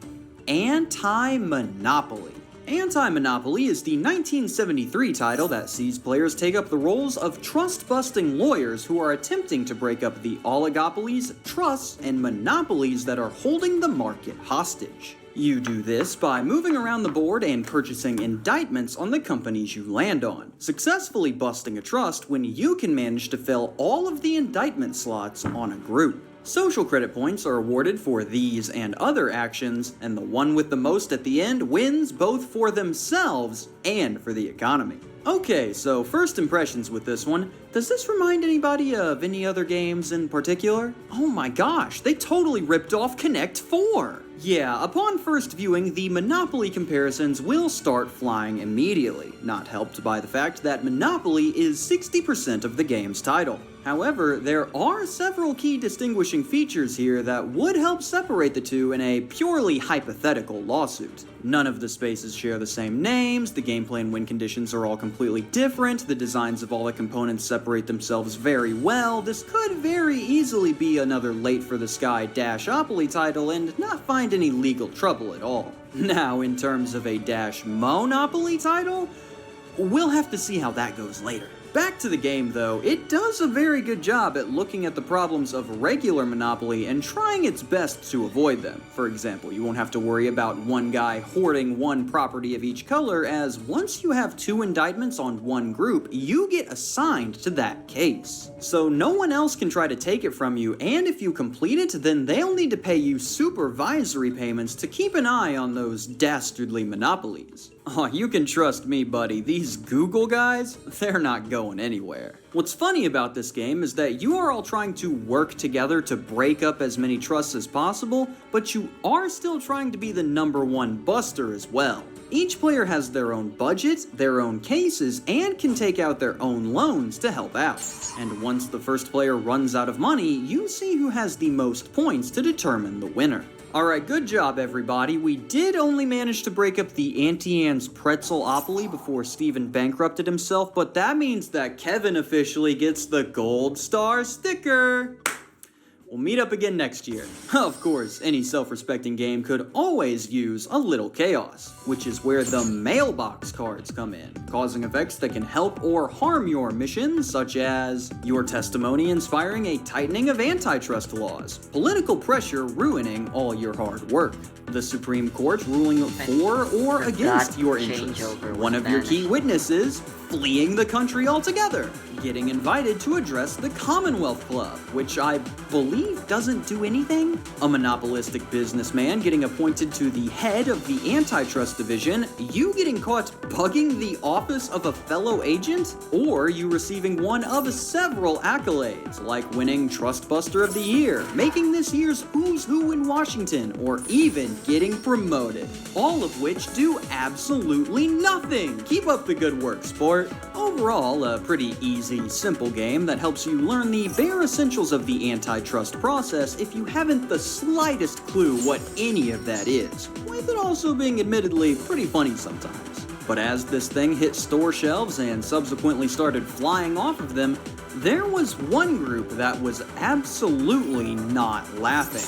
Anti-Monopoly. Anti-Monopoly is the 1973 title that sees players take up the roles of trust-busting lawyers who are attempting to break up the oligopolies, trusts, and monopolies that are holding the market hostage. You do this by moving around the board and purchasing indictments on the companies you land on, successfully busting a trust when you can manage to fill all of the indictment slots on a group. Social credit points are awarded for these and other actions, and the one with the most at the end wins both for themselves and for the economy. Okay, so first impressions with this one. Does this remind anybody of any other games in particular? Oh my gosh, they totally ripped off Connect 4! Yeah, upon first viewing, the Monopoly comparisons will start flying immediately, not helped by the fact that Monopoly is 60% of the game's title. However, there are several key distinguishing features here that would help separate the two in a purely hypothetical lawsuit. None of the spaces share the same names, the gameplay and win conditions are all completely different, the designs of all the components separate themselves very well. This could very easily be another late-for-the-sky Dashopoly title and not find any legal trouble at all. Now, in terms of a Dash Monopoly title, we'll have to see how that goes later. Back to the game though, it does a very good job at looking at the problems of regular Monopoly and trying its best to avoid them. For example, you won't have to worry about one guy hoarding one property of each color, as once you have two indictments on one group, you get assigned to that case. So no one else can try to take it from you, and if you complete it, then they'll need to pay you supervisory payments to keep an eye on those dastardly monopolies. Oh, you can trust me, buddy. These Google guys, they're not going anywhere. What's funny about this game is that you are all trying to work together to break up as many trusts as possible, but you are still trying to be the #1 buster as well. Each player has their own budget, their own cases, and can take out their own loans to help out. And once the first player runs out of money, you see who has the most points to determine the winner. Alright, good job everybody. We did only manage to break up the Auntie Anne's Pretzelopoly before Steven bankrupted himself, but that means that Kevin officially gets the gold star sticker. We'll meet up again next year. Of course, any self-respecting game could always use a little chaos, which is where the mailbox cards come in, causing effects that can help or harm your missions, such as your testimony inspiring a tightening of antitrust laws, political pressure ruining all your hard work, the Supreme Court ruling for or against your interests, one of your key witnesses fleeing the country altogether, getting invited to address the Commonwealth Club, which I believe doesn't do anything, a monopolistic businessman getting appointed to the head of the antitrust division, you getting caught bugging the office of a fellow agent, or you receiving one of several accolades, like winning Trust Buster of the Year, making this year's Who's Who in Washington, or even getting promoted, all of which do absolutely nothing. Keep up the good work, sport. Overall, a pretty easy, simple game that helps you learn the bare essentials of the antitrust process if you haven't the slightest clue what any of that is, with it also being admittedly pretty funny sometimes. But as this thing hit store shelves and subsequently started flying off of them, there was one group that was absolutely not laughing.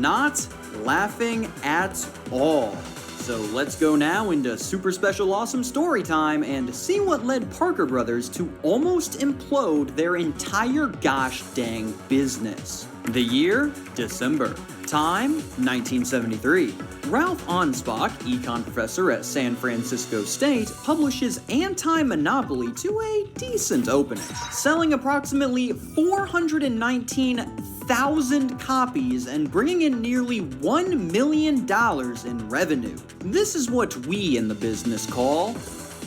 Not laughing at all. So let's go now into super special awesome story time and see what led Parker Brothers to almost implode their entire gosh dang business. The year, December. Time, 1973. Ralph Anspach, econ professor at San Francisco State, publishes Anti-Monopoly to a decent opening, selling approximately 419,000 copies and bringing in nearly $1 million in revenue. This is what we in the business call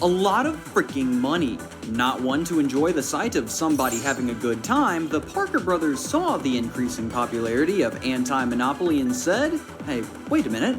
a lot of freaking money. Not one to enjoy the sight of somebody having a good time, the Parker Brothers saw the increasing popularity of anti-monopoly and said, hey, wait a minute,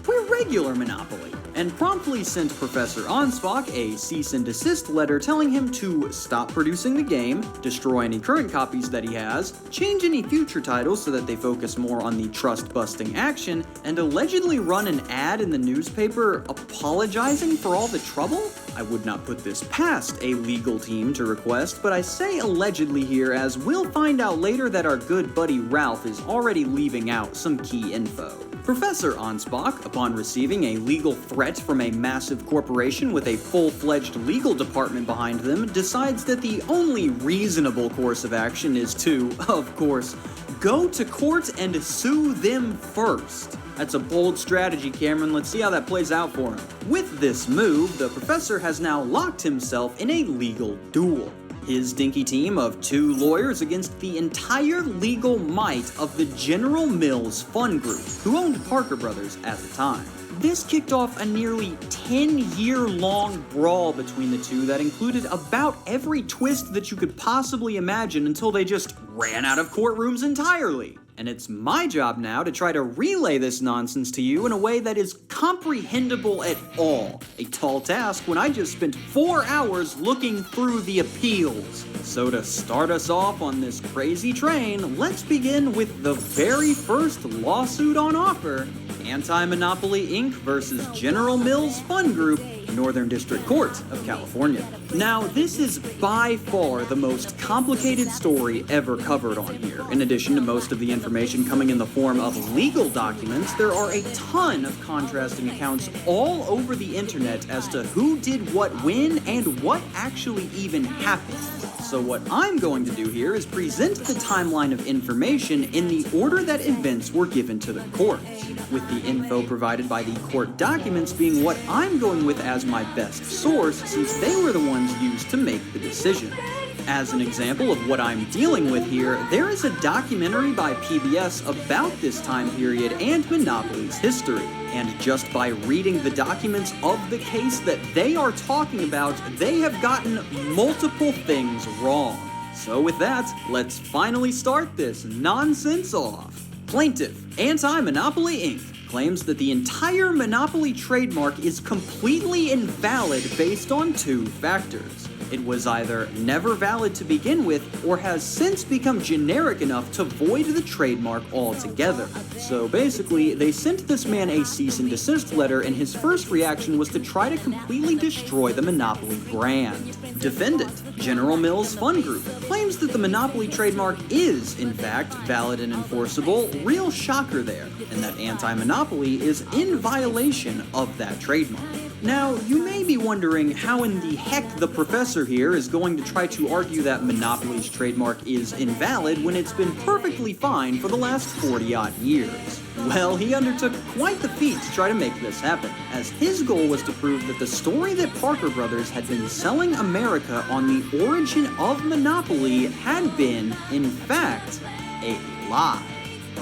we're regular Monopoly, and promptly sent Professor Anspach a cease and desist letter telling him to stop producing the game, destroy any current copies that he has, change any future titles so that they focus more on the trust-busting action, and allegedly run an ad in the newspaper apologizing for all the trouble? I would not put this past a legal team to request, but I say allegedly here as we'll find out later that our good buddy Ralph is already leaving out some key info. Professor Anspach, upon receiving a legal threat from a massive corporation with a full-fledged legal department behind them, decides that the only reasonable course of action is to, of course, go to court and sue them first. That's a bold strategy, Cameron. Let's see how that plays out for him. With this move, the professor has now locked himself in a legal duel. His dinky team of 2 lawyers against the entire legal might of the General Mills Fund Group, who owned Parker Brothers at the time. This kicked off a nearly 10-year-long brawl between the two that included about every twist that you could possibly imagine until they just ran out of courtrooms entirely. And it's my job now to try to relay this nonsense to you in a way that is comprehensible at all. A tall task when I just spent 4 hours looking through the appeals. So to start us off on this crazy train, let's begin with the very first lawsuit on offer, Anti-Monopoly Inc. versus General Mills Fund Group, Northern District Court of California. Now, this is by far the most complicated story ever covered on here. In addition to most of the information coming in the form of legal documents, there are a ton of contrasting accounts all over the internet as to who did what when and what actually even happened. So what I'm going to do here is present the timeline of information in the order that events were given to the court, with the info provided by the court documents being what I'm going with as my best source since they were the ones used to make the decision. As an example of what I'm dealing with here, there is a documentary by PBS about this time period and Monopoly's history. And just by reading the documents of the case that they are talking about, they have gotten multiple things wrong. So with that, let's finally start this nonsense off. Plaintiff, Anti-Monopoly Inc. claims that the entire Monopoly trademark is completely invalid based on two factors. It was either never valid to begin with, or has since become generic enough to void the trademark altogether. So basically, they sent this man a cease and desist letter, and his first reaction was to try to completely destroy the Monopoly brand. Defendant, General Mills Fund Group, claims that the Monopoly trademark is, in fact, valid and enforceable, real shocker there, and that anti-monopoly is in violation of that trademark. Now, you may be wondering how in the heck the professor here is going to try to argue that Monopoly's trademark is invalid when it's been perfectly fine for the last 40-odd years. Well, he undertook quite the feat to try to make this happen, as his goal was to prove that the story that Parker Brothers had been selling America on the origin of Monopoly had been, in fact, a lie.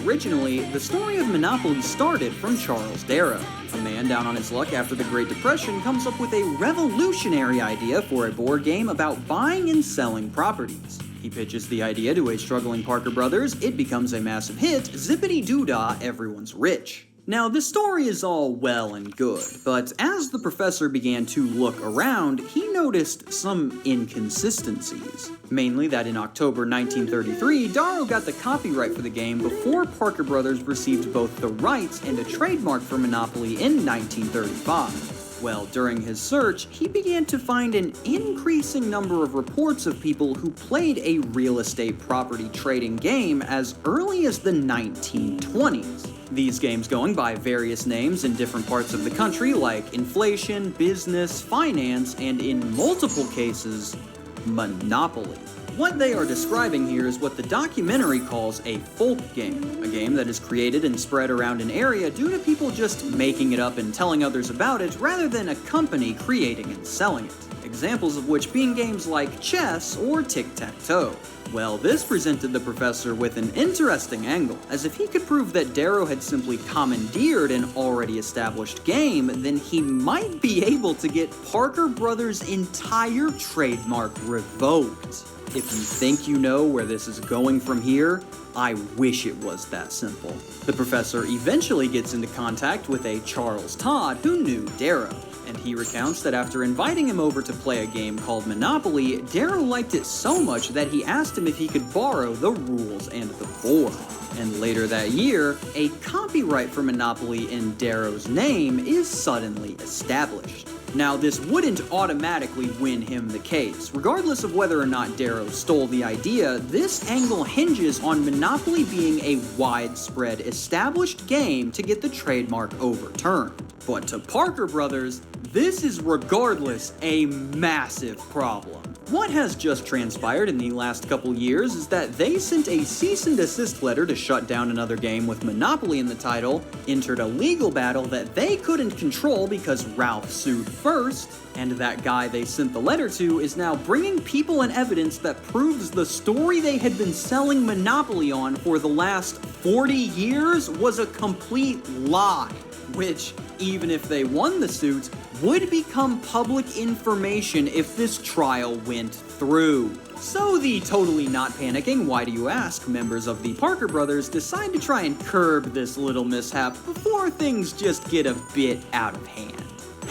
Originally, the story of Monopoly started from Charles Darrow. A man down on his luck after the Great Depression comes up with a revolutionary idea for a board game about buying and selling properties. He pitches the idea to a struggling Parker Brothers, it becomes a massive hit, zippity-doo-dah, everyone's rich. Now, this story is all well and good, but as the professor began to look around, he noticed some inconsistencies. Mainly that in October 1933, Darrow got the copyright for the game before Parker Brothers received both the rights and a trademark for Monopoly in 1935. Well, during his search, he began to find an increasing number of reports of people who played a real estate property trading game as early as the 1920s. These games going by various names in different parts of the country like inflation, business, finance, and in multiple cases, Monopoly. What they are describing here is what the documentary calls a folk game, a game that is created and spread around an area due to people just making it up and telling others about it rather than a company creating and selling it. Examples of which being games like chess or tic-tac-toe. Well, this presented the professor with an interesting angle, as if he could prove that Darrow had simply commandeered an already established game, then he might be able to get Parker Brothers' entire trademark revoked. If you think you know where this is going from here, I wish it was that simple. The professor eventually gets into contact with a Charles Todd who knew Darrow, and he recounts that after inviting him over to play a game called Monopoly, Darrow liked it so much that he asked him if he could borrow the rules and the board. And later that year, a copyright for Monopoly in Darrow's name is suddenly established. Now, this wouldn't automatically win him the case. Regardless of whether or not Darrow stole the idea, this angle hinges on Monopoly being a widespread, established game to get the trademark overturned. But to Parker Brothers, this is regardless a massive problem. What has just transpired in the last couple years is that they sent a cease and desist letter to shut down another game with Monopoly in the title, entered a legal battle that they couldn't control because Ralph sued first, and that guy they sent the letter to is now bringing people and evidence that proves the story they had been selling Monopoly on for the last 40 years was a complete lie, which, even if they won the suit, would become public information if this trial went through. So the totally not panicking, why do you ask, members of the Parker Brothers decide to try and curb this little mishap before things just get a bit out of hand.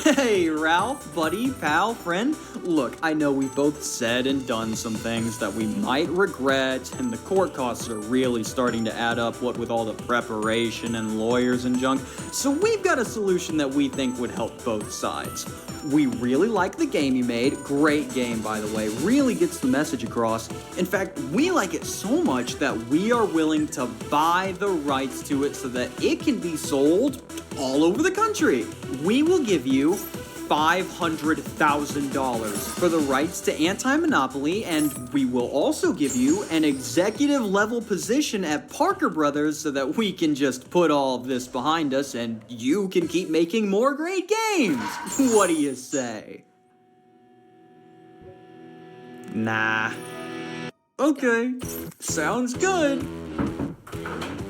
Hey, Ralph, buddy, pal, friend. Look, I know we've both said and done some things that we might regret, and the court costs are really starting to add up, what with all the preparation and lawyers and junk. So we've got a solution that we think would help both sides. We really like the game you made. Great game, by the way. Really gets the message across. In fact, we like it so much that we are willing to buy the rights to it so that it can be sold all over the country. We will give you $500,000 for the rights to anti-monopoly, and we will also give you an executive level position at Parker Brothers so that we can just put all of this behind us and you can keep making more great games. What do you say? Nah. Okay, sounds good.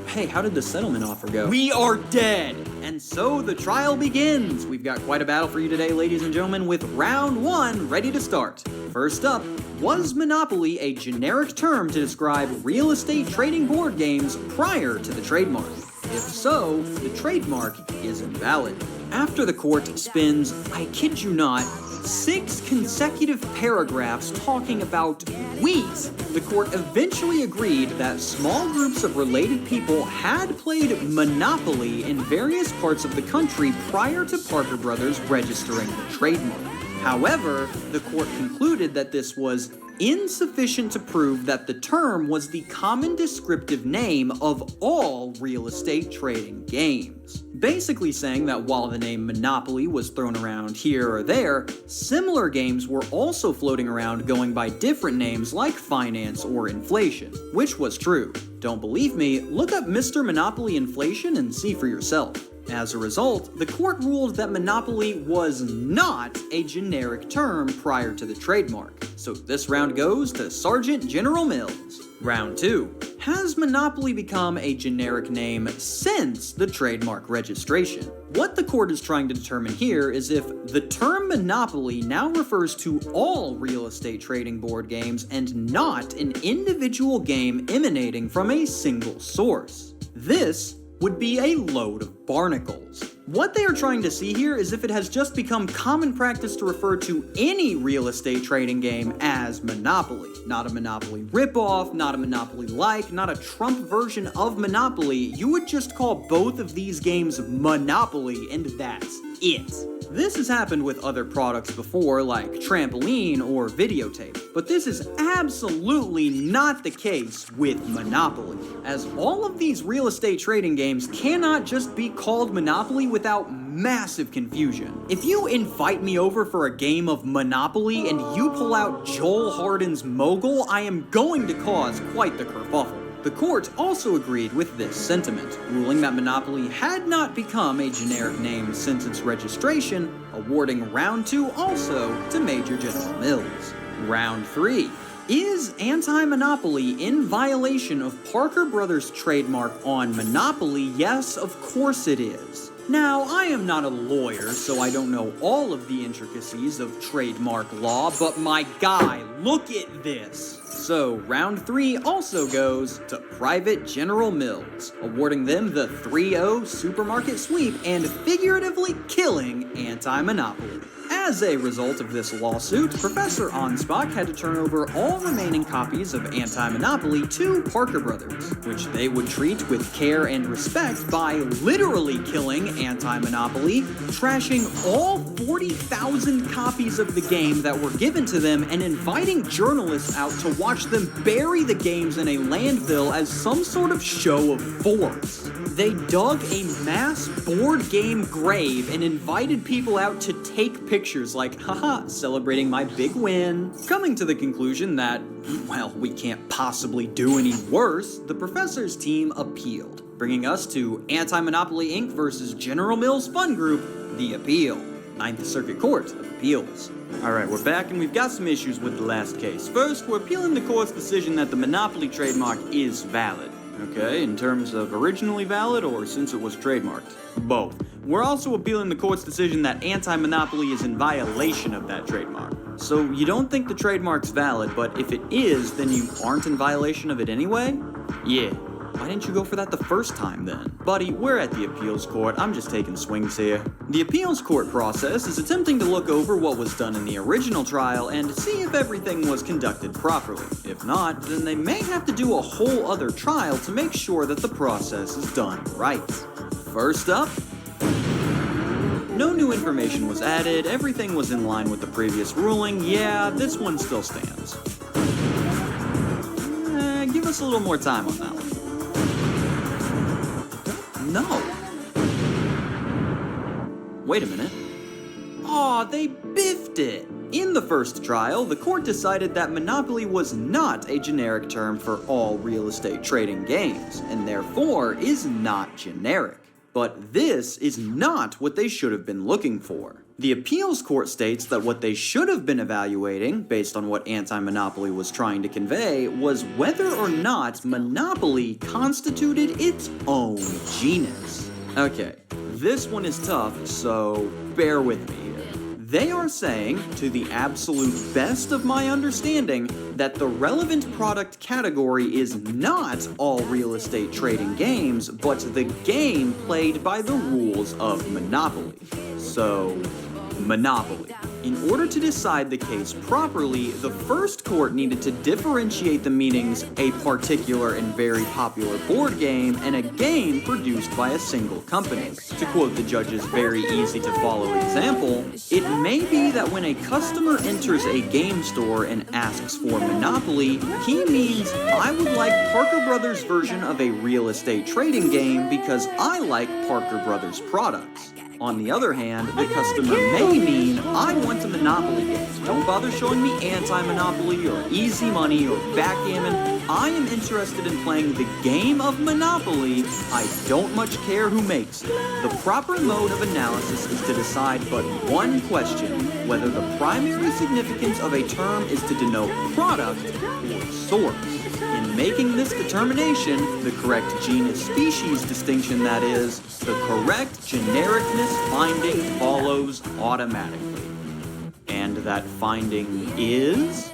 Hey, how did the settlement offer go? We are dead! And so the trial begins. We've got quite a battle for you today, ladies and gentlemen, with round 1 ready to start. First up, was monopoly a generic term to describe real estate trading board games prior to the trademark? If so, the trademark is invalid. After the court spins, I kid you not, 6 consecutive paragraphs talking about wheat, the court eventually agreed that small groups of related people had played Monopoly in various parts of the country prior to Parker Brothers registering the trademark. However, the court concluded that this was insufficient to prove that the term was the common descriptive name of all real estate trading games. Basically saying that while the name Monopoly was thrown around here or there, similar games were also floating around going by different names like finance or inflation, which was true. Don't believe me? Look up Mr. Monopoly Inflation and see for yourself. As a result, the court ruled that monopoly was not a generic term prior to the trademark. So this round goes to Sergeant General Mills. Round 2. Has monopoly become a generic name since the trademark registration? What the court is trying to determine here is if the term monopoly now refers to all real estate trading board games and not an individual game emanating from a single source. This would be a load of barnacles. What they are trying to see here is if it has just become common practice to refer to any real estate trading game as Monopoly. Not a Monopoly ripoff, not a Monopoly-like, not a Trump version of Monopoly. You would just call both of these games Monopoly, and that's it. This has happened with other products before, like trampoline or videotape, but this is absolutely not the case with Monopoly, as all of these real estate trading games cannot just be called Monopoly without massive confusion. If you invite me over for a game of Monopoly and you pull out Joel Harden's Mogul, I am going to cause quite the kerfuffle. The court also agreed with this sentiment, ruling that Monopoly had not become a generic name since its registration, awarding round 2 also to Major General Mills. Round 3. Is anti-monopoly in violation of Parker Brothers' trademark on Monopoly? Yes, of course it is. Now, I am not a lawyer, so I don't know all of the intricacies of trademark law, but my guy, look at this! So, round 3 also goes to Private General Mills, awarding them the 3-0 supermarket sweep and figuratively killing anti-monopoly. As a result of this lawsuit, Professor Onspach had to turn over all remaining copies of Anti-Monopoly to Parker Brothers, which they would treat with care and respect by literally killing Anti-Monopoly, trashing all 40,000 copies of the game that were given to them, and inviting journalists out to watch them bury the games in a landfill as some sort of show of force. They dug a mass board game grave and invited people out to take pictures like, haha, celebrating my big win. Coming to the conclusion that, well, we can't possibly do any worse, the professor's team appealed, bringing us to Anti-Monopoly Inc. versus General Mills Fun Group, The Appeal, Ninth Circuit Court of Appeals. Alright, we're back and we've got some issues with the last case. First, we're appealing the court's decision that the Monopoly trademark is valid. Okay, in terms of originally valid or since it was trademarked? Both. We're also appealing the court's decision that anti-monopoly is in violation of that trademark. So you don't think the trademark's valid, but if it is, then you aren't in violation of it anyway? Yeah. Why didn't you go for that the first time then? Buddy, we're at the appeals court. I'm just taking swings here. The appeals court process is attempting to look over what was done in the original trial and see if everything was conducted properly. If not, then they may have to do a whole other trial to make sure that the process is done right. First up, no new information was added, everything was in line with the previous ruling. Yeah, this one still stands. Give us a little more time on that one. No. Wait a minute. Aw, they biffed it! In the first trial, the court decided that monopoly was not a generic term for all real estate trading games, and therefore is not generic. But this is not what they should have been looking for. The appeals court states that what they should have been evaluating, based on what anti-monopoly was trying to convey, was whether or not monopoly constituted its own genus. Okay, this one is tough, so bear with me here. They are saying, to the absolute best of my understanding, that the relevant product category is not all real estate trading games, but the game played by the rules of Monopoly. So, Monopoly. In order to decide the case properly, the first court needed to differentiate the meanings a particular and very popular board game and a game produced by a single company. To quote the judge's very easy to follow example, it may be that when a customer enters a game store and asks for Monopoly, he means, I would like Parker Brothers' version of a real estate trading game because I like Parker Brothers products. On the other hand, the customer may mean, I want a Monopoly game. Don't bother showing me anti-Monopoly or easy money or backgammon. I am interested in playing the game of Monopoly. I don't much care who makes it. The proper mode of analysis is to decide but one question, whether the primary significance of a term is to denote product or source. In making this determination, the correct genus-species distinction, that is, the correct genericness finding follows automatically. And that finding is?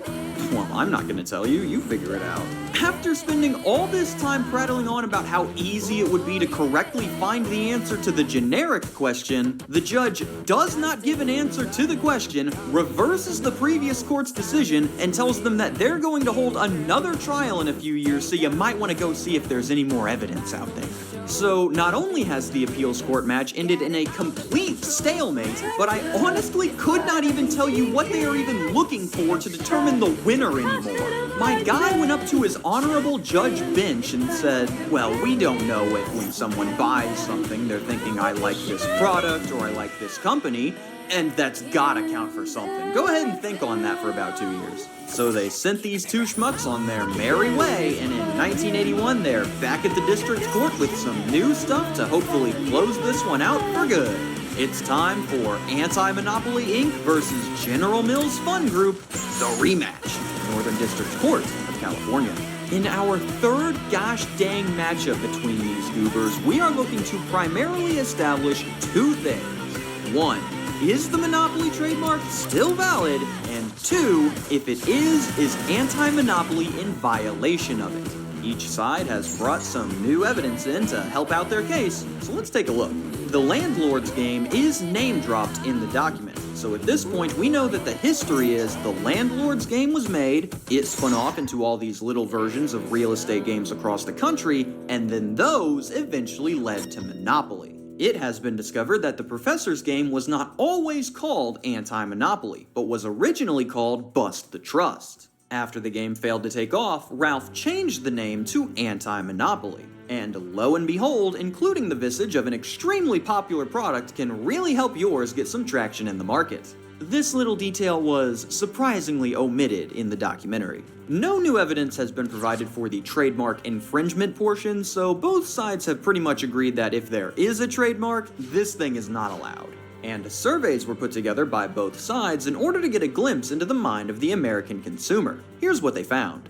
Well, I'm not going to tell you, you figure it out. After spending all this time prattling on about how easy it would be to correctly find the answer to the generic question, the judge does not give an answer to the question, reverses the previous court's decision, and tells them that they're going to hold another trial in a few years, so you might want to go see if there's any more evidence out there. So, not only has the appeals court match ended in a complete stalemate, but I honestly could not even tell you what they are even looking for to determine the winner anymore. My guy went up to his honorable judge bench and said, well, we don't know if when someone buys something, they're thinking I like this product or I like this company, and that's gotta count for something. Go ahead and think on that for about 2 years. So they sent these two schmucks on their merry way, and in 1981 they're back at the district court with some new stuff to hopefully close this one out for good. It's time for Anti-Monopoly Inc. versus General Mills Fun Group, the rematch, Northern District Court of California. In our third gosh dang matchup between these goobers, we are looking to primarily establish two things. One, is the Monopoly trademark still valid? And two, if it is anti-monopoly in violation of it? Each side has brought some new evidence in to help out their case, so let's take a look. The Landlord's game is name-dropped in the document, so at this point we know that the history is the Landlord's game was made, it spun off into all these little versions of real estate games across the country, and then those eventually led to Monopoly. It has been discovered that the Professor's game was not always called Anti-Monopoly, but was originally called Bust the Trust. After the game failed to take off, Ralph changed the name to Anti-Monopoly. And lo and behold, including the visage of an extremely popular product can really help yours get some traction in the market. This little detail was surprisingly omitted in the documentary. No new evidence has been provided for the trademark infringement portion, so both sides have pretty much agreed that if there is a trademark, this thing is not allowed. And surveys were put together by both sides in order to get a glimpse into the mind of the American consumer. Here's what they found.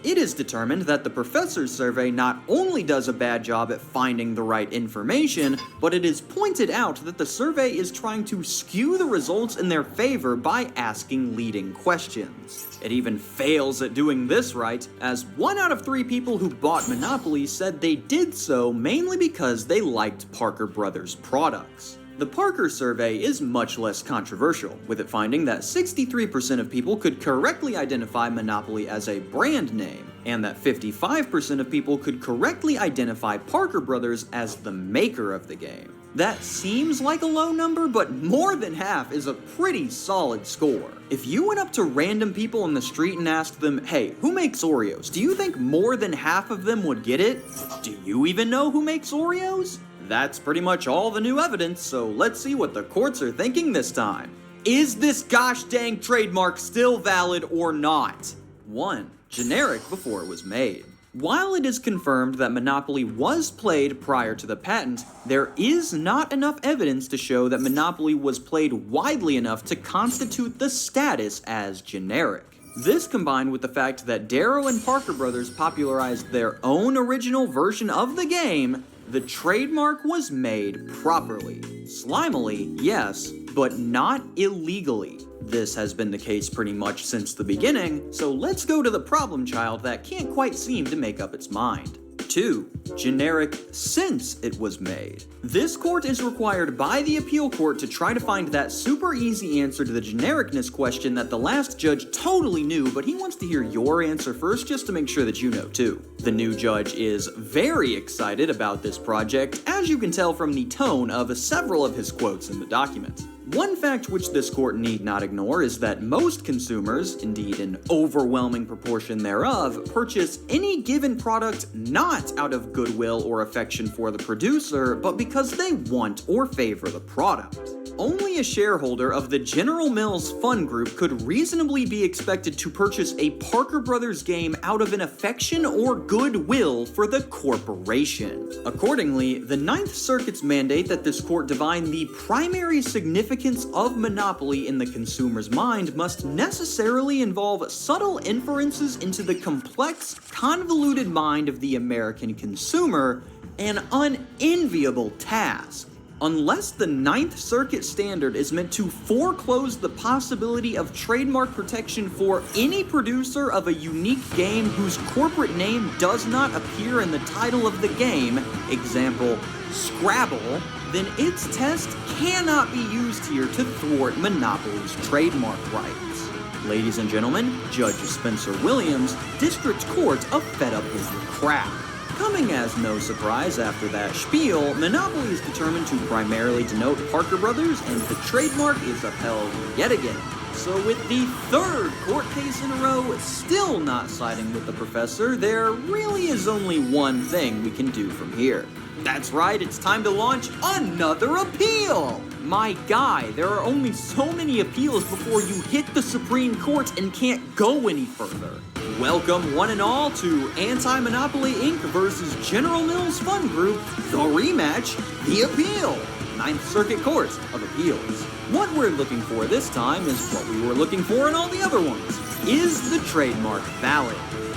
It is determined that the Professor's survey not only does a bad job at finding the right information, but it is pointed out that the survey is trying to skew the results in their favor by asking leading questions. It even fails at doing this right, as 1 out of 3 people who bought Monopoly said they did so mainly because they liked Parker Brothers products. The Parker survey is much less controversial, with it finding that 63% of people could correctly identify Monopoly as a brand name, and that 55% of people could correctly identify Parker Brothers as the maker of the game. That seems like a low number, but more than half is a pretty solid score. If you went up to random people on the street and asked them, hey, who makes Oreos? Do you think more than half of them would get it? Do you even know who makes Oreos? That's pretty much all the new evidence, so let's see what the courts are thinking this time. Is this gosh dang trademark still valid or not? 1. Generic before it was made. While it is confirmed that Monopoly was played prior to the patent, there is not enough evidence to show that Monopoly was played widely enough to constitute the status as generic. This combined with the fact that Darrow and Parker Brothers popularized their own original version of the game, the trademark was made properly. Slimily, yes, but not illegally. This has been the case pretty much since the beginning, so let's go to the problem child that can't quite seem to make up its mind. 2. Generic since it was made. This court is required by the appeal court to try to find that super easy answer to the genericness question that the last judge totally knew, but he wants to hear your answer first just to make sure that you know too. The new judge is very excited about this project, as you can tell from the tone of several of his quotes in the document. One fact which this court need not ignore is that most consumers, indeed an overwhelming proportion thereof, purchase any given product not out of goodwill or affection for the producer, but because they want or favor the product. Only a shareholder of the General Mills Fund Group could reasonably be expected to purchase a Parker Brothers game out of an affection or goodwill for the corporation. Accordingly, the Ninth Circuit's mandate that this court divine the primary significance of monopoly in the consumer's mind must necessarily involve subtle inferences into the complex, convoluted mind of the American consumer, an unenviable task. Unless the Ninth Circuit standard is meant to foreclose the possibility of trademark protection for any producer of a unique game whose corporate name does not appear in the title of the game, example, Scrabble, then its test cannot be used here to thwart Monopoly's trademark rights. Ladies and gentlemen, Judge Spencer Williams, District Court of Fed Up With Your Crap. Coming as no surprise after that spiel, Monopoly is determined to primarily denote Parker Brothers, and the trademark is upheld yet again. So with the third court case in a row still not siding with the professor, there really is only one thing we can do from here. That's right, it's time to launch another appeal! My guy, there are only so many appeals before you hit the Supreme Court and can't go any further. Welcome one and all to Anti-Monopoly Inc. versus General Mills Fund Group, the rematch, the appeal, Ninth Circuit Court of Appeals. What we're looking for this time is what we were looking for in all the other ones. Is the trademark valid?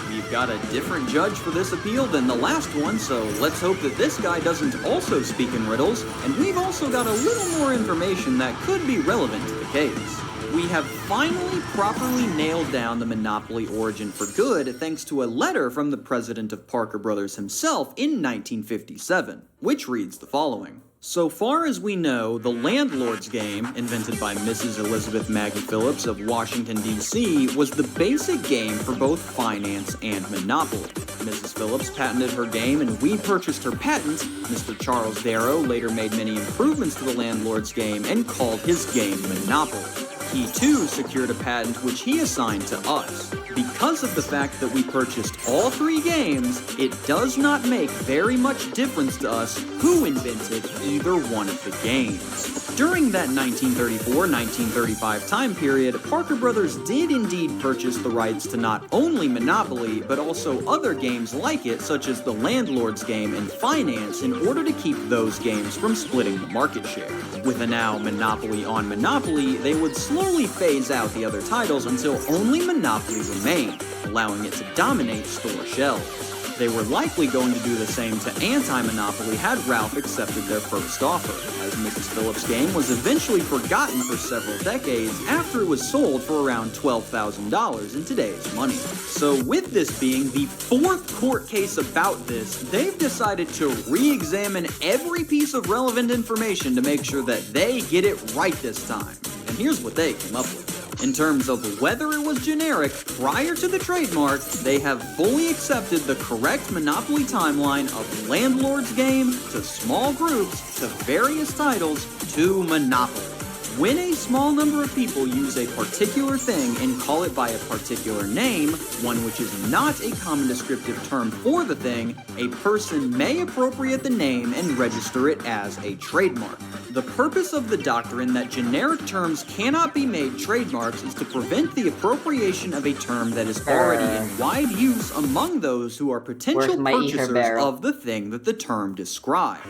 We've got a different judge for this appeal than the last one, so let's hope that this guy doesn't also speak in riddles, and we've also got a little more information that could be relevant to the case. We have finally properly nailed down the Monopoly origin for good thanks to a letter from the president of Parker Brothers himself in 1957, which reads the following. So far as we know, the Landlord's game, invented by Mrs. Elizabeth Maggie Phillips of Washington, D.C., was the basic game for both finance and Monopoly. Mrs. Phillips patented her game and we purchased her patent. Mr. Charles Darrow later made many improvements to the Landlord's game and called his game Monopoly. He too secured a patent which he assigned to us. Because of the fact that we purchased all three games, it does not make very much difference to us who invented either one of the games. During that 1934-1935 time period, Parker Brothers did indeed purchase the rights to not only Monopoly, but also other games like it, such as the Landlord's game and Finance, in order to keep those games from splitting the market share. With a now monopoly on Monopoly, they would slowly phase out the other titles until only Monopoly remained, allowing it to dominate store shelves. They were likely going to do the same to Anti-Monopoly had Ralph accepted their first offer, as Mrs. Phillips' game was eventually forgotten for several decades after it was sold for around $12,000 in today's money. So with this being the fourth court case about this, they've decided to re-examine every piece of relevant information to make sure that they get it right this time. And here's what they came up with. In terms of whether it was generic prior to the trademark, they have fully accepted the correct Monopoly timeline of Landlord's game to small groups to various titles to Monopoly. When a small number of people use a particular thing and call it by a particular name, one which is not a common descriptive term for the thing, a person may appropriate the name and register it as a trademark. The purpose of the doctrine that generic terms cannot be made trademarks is to prevent the appropriation of a term that is already in wide use among those who are potential
Where's my ether
purchasers
barrel?
of the thing that the term describes.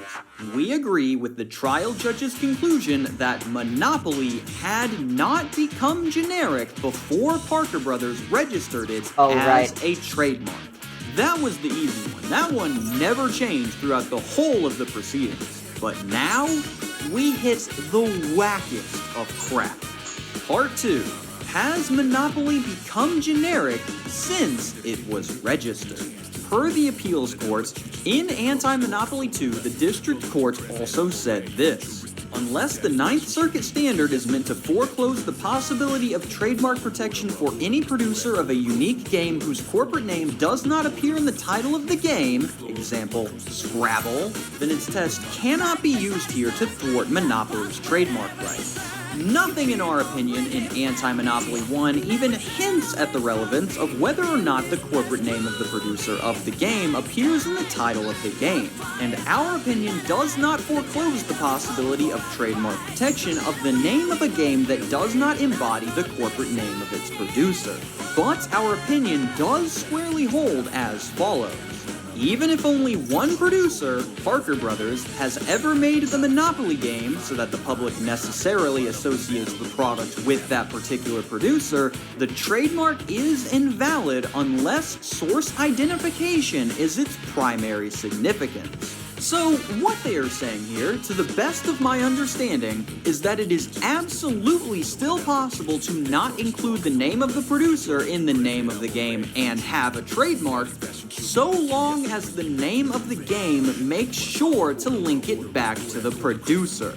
We agree with the trial judge's conclusion that Monopoly had not become generic before Parker Brothers registered it as a trademark. That was the easy one. That one never changed throughout the whole of the proceedings. But now, we hit the wackest of crap. Part 2. Has Monopoly become generic since it was registered? Per the appeals court, in Anti-Monopoly 2, the district court also said this. Unless the Ninth Circuit standard is meant to foreclose the possibility of trademark protection for any producer of a unique game whose corporate name does not appear in the title of the game, example, Scrabble, then its test cannot be used here to thwart Monopoly's trademark rights. Nothing in our opinion in Anti-Monopoly 1 even hints at the relevance of whether or not the corporate name of the producer of the game appears in the title of the game, and our opinion does not foreclose the possibility of trademark protection of the name of a game that does not embody the corporate name of its producer. But our opinion does squarely hold as follows. Even if only one producer, Parker Brothers, has ever made the Monopoly game so that the public necessarily associates the product with that particular producer, the trademark is invalid unless source identification is its primary significance. So, what they are saying here, to the best of my understanding, is that it is absolutely still possible to not include the name of the producer in the name of the game and have a trademark, so long as the name of the game makes sure to link it back to the producer.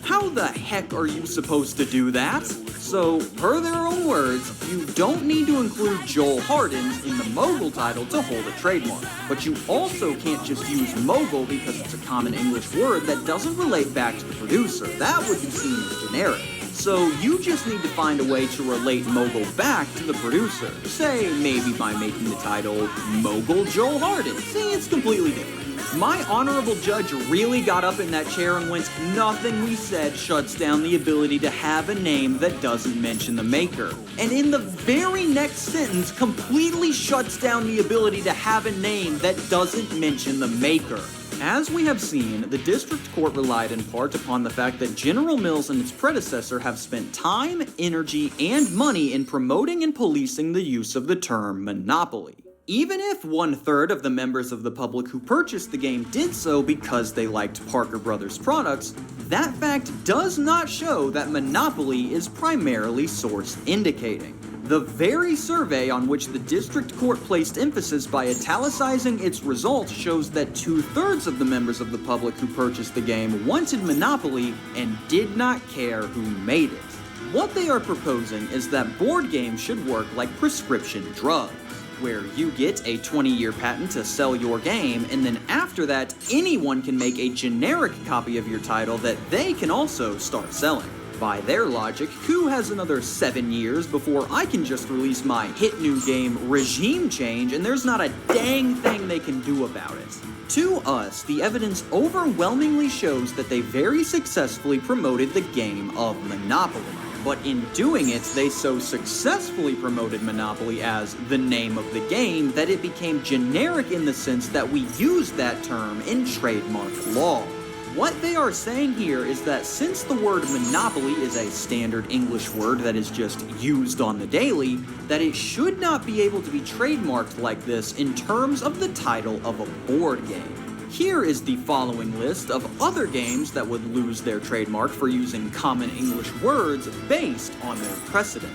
How the heck are you supposed to do that? So, per their own words, you don't need to include Joel Harden's in the mogul title to hold a trademark. But you also can't just use mogul because it's a common English word that doesn't relate back to the producer. That would be seen as generic. So you just need to find a way to relate mogul back to the producer. Say, maybe by making the title Mogul Joel Harden. See, it's completely different. My honorable judge really got up in that chair and went, nothing we said shuts down the ability to have a name that doesn't mention the maker. And in the very next sentence, completely shuts down the ability to have a name that doesn't mention the maker. As we have seen, the district court relied in part upon the fact that General Mills and its predecessor have spent time, energy, and money in promoting and policing the use of the term monopoly. Even if 1/3 of the members of the public who purchased the game did so because they liked Parker Brothers products, that fact does not show that monopoly is primarily source indicating. The very survey on which the district court placed emphasis by italicizing its results shows that 2/3 of the members of the public who purchased the game wanted monopoly and did not care who made it. What they are proposing is that board games should work like prescription drugs, where you get a 20-year patent to sell your game, and then after that, anyone can make a generic copy of your title that they can also start selling. By their logic, Coup has another 7 years before I can just release my hit new game Regime Change, and there's not a dang thing they can do about it. To us, the evidence overwhelmingly shows that they very successfully promoted the game of Monopoly. But in doing it, they so successfully promoted Monopoly as the name of the game that it became generic in the sense that we use that term in trademark law. What they are saying here is that since the word monopoly is a standard English word that is just used on the daily, that it should not be able to be trademarked like this in terms of the title of a board game. Here is the following list of other games that would lose their trademark for using common English words based on their precedent.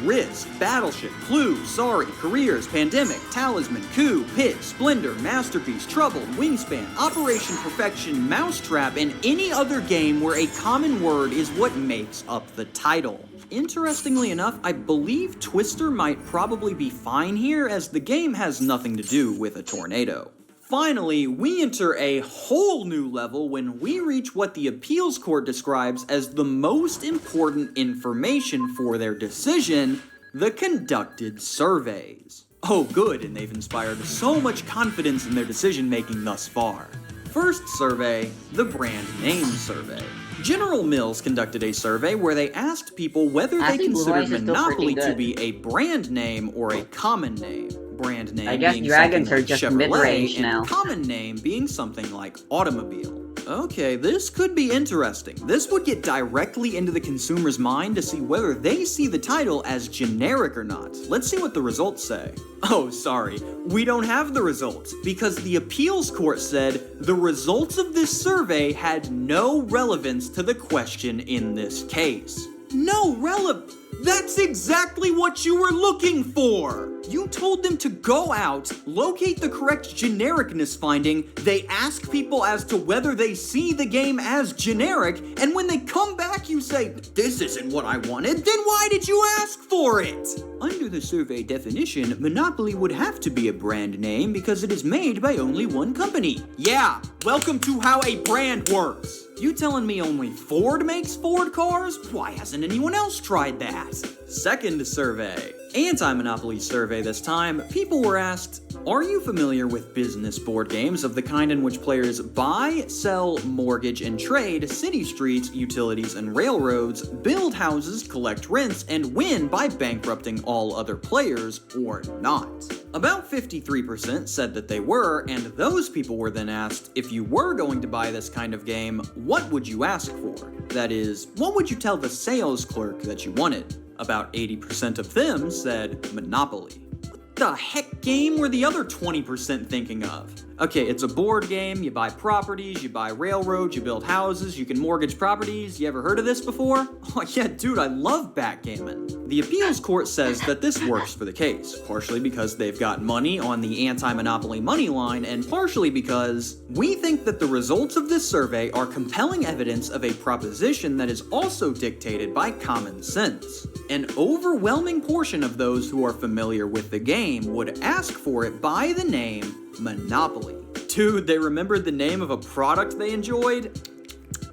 Risk, Battleship, Clue, Sorry, Careers, Pandemic, Talisman, Coup, Pit, Splendor, Masterpiece, Trouble, Wingspan, Operation Perfection, Mousetrap, and any other game where a common word is what makes up the title. Interestingly enough, I believe Twister might probably be fine here, as the game has nothing to do with a tornado. Finally, we enter a whole new level when we reach what the appeals court describes as the most important information for their decision: the conducted surveys. Oh good, and they've inspired so much confidence in their decision making thus far. First survey, the brand name survey. General Mills conducted a survey where they asked people whether
I
they
think Blue
considered
Eyes is still
Monopoly
pretty
to
good.
be a brand name or a common name. Brand name
I guess
being
dragons
something
are
like
just
Chevrolet,
mid-range
and
now.
common name being something like automobile. Okay, this could be interesting. This would get directly into the consumer's mind to see whether they see the title as generic or not. Let's see what the results say. Oh, sorry, we don't have the results because the appeals court said the results of this survey had no relevance to the question in this case. No relevance? That's exactly what you were looking for! You told them to go out, locate the correct genericness finding, they ask people as to whether they see the game as generic, and when they come back you say, this isn't what I wanted, then why did you ask for it? Under the survey definition, Monopoly would have to be a brand name because it is made by only one company. Yeah, welcome to how a brand works. You telling me only Ford makes Ford cars? Why hasn't anyone else tried that? Second survey. Anti-Monopoly survey this time, people were asked, are you familiar with business board games of the kind in which players buy, sell, mortgage, and trade city streets, utilities, and railroads, build houses, collect rents, and win by bankrupting all other players, or not? About 53% said that they were, and those people were then asked, if you were going to buy this kind of game, what would you ask for? That is, what would you tell the sales clerk that you wanted? About 80% of them said Monopoly. What the heck game were the other 20% thinking of? Okay, it's a board game, you buy properties, you buy railroads, you build houses, you can mortgage properties. You ever heard of this before? Oh yeah, dude, I love backgammon. The appeals court says that this works for the case, partially because they've got money on the anti-monopoly money line, and partially because we think that the results of this survey are compelling evidence of a proposition that is also dictated by common sense. An overwhelming portion of those who are familiar with the game would ask for it by the name Monopoly. Dude, they remembered the name of a product they enjoyed?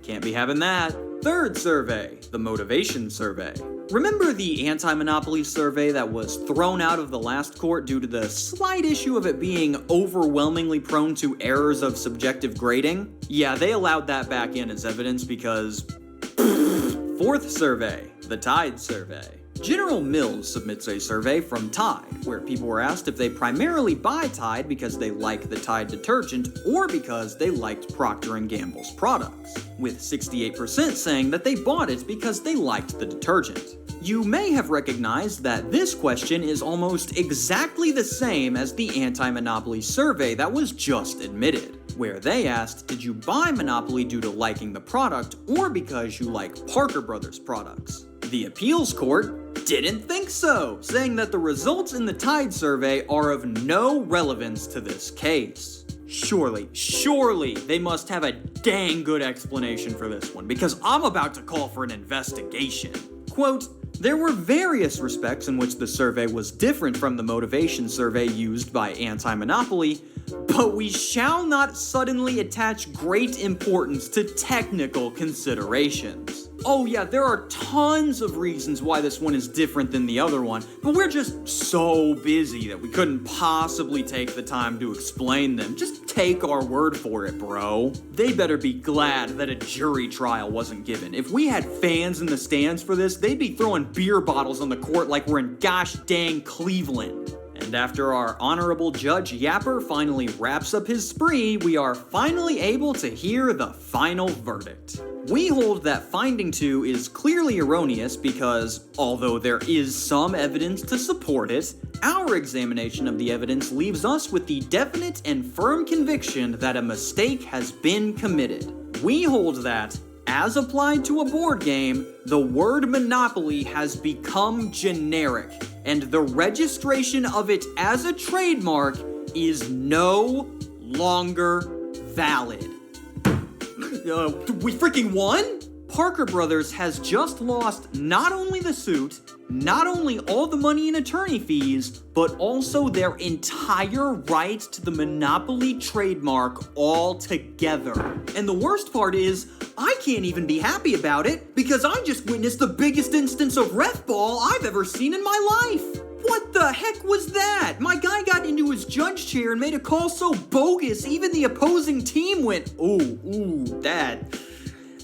Can't be having that. Third survey, the motivation survey. Remember the anti-monopoly survey that was thrown out of the last court due to the slight issue of it being overwhelmingly prone to errors of subjective grading? Yeah, they allowed that back in as evidence because... Fourth survey, the Tide survey. General Mills submits a survey from Tide, where people were asked if they primarily buy Tide because they like the Tide detergent or because they liked Procter & Gamble's products, with 68% saying that they bought it because they liked the detergent. You may have recognized that this question is almost exactly the same as the anti-monopoly survey that was just admitted, where they asked, did you buy Monopoly due to liking the product or because you like Parker Brothers products? The appeals court didn't think so, saying that the results in the Tide survey are of no relevance to this case. Surely, they must have a dang good explanation for this one, because I'm about to call for an investigation. Quote, there were various respects in which the survey was different from the motivation survey used by anti-monopoly, but we shall not suddenly attach great importance to technical considerations. Oh yeah, there are tons of reasons why this one is different than the other one, but we're just so busy that we couldn't possibly take the time to explain them. Just take our word for it, bro. They better be glad that a jury trial wasn't given. If we had fans in the stands for this, they'd be throwing beer bottles on the court like we're in gosh dang Cleveland. And after our honorable Judge Yapper finally wraps up his spree, we are finally able to hear the final verdict. We hold that finding 2 is clearly erroneous because, although there is some evidence to support it, our examination of the evidence leaves us with the definite and firm conviction that a mistake has been committed. We hold that, as applied to a board game, the word Monopoly has become generic, and the registration of it as a trademark is no longer valid. We freaking won? Parker Brothers has just lost not only the suit, not only all the money in attorney fees, but also their entire right to the Monopoly trademark altogether. And the worst part is, I can't even be happy about it because I just witnessed the biggest instance of ref ball I've ever seen in my life. What the heck was that? My guy got into his judge chair and made a call so bogus, even the opposing team went, ooh, that.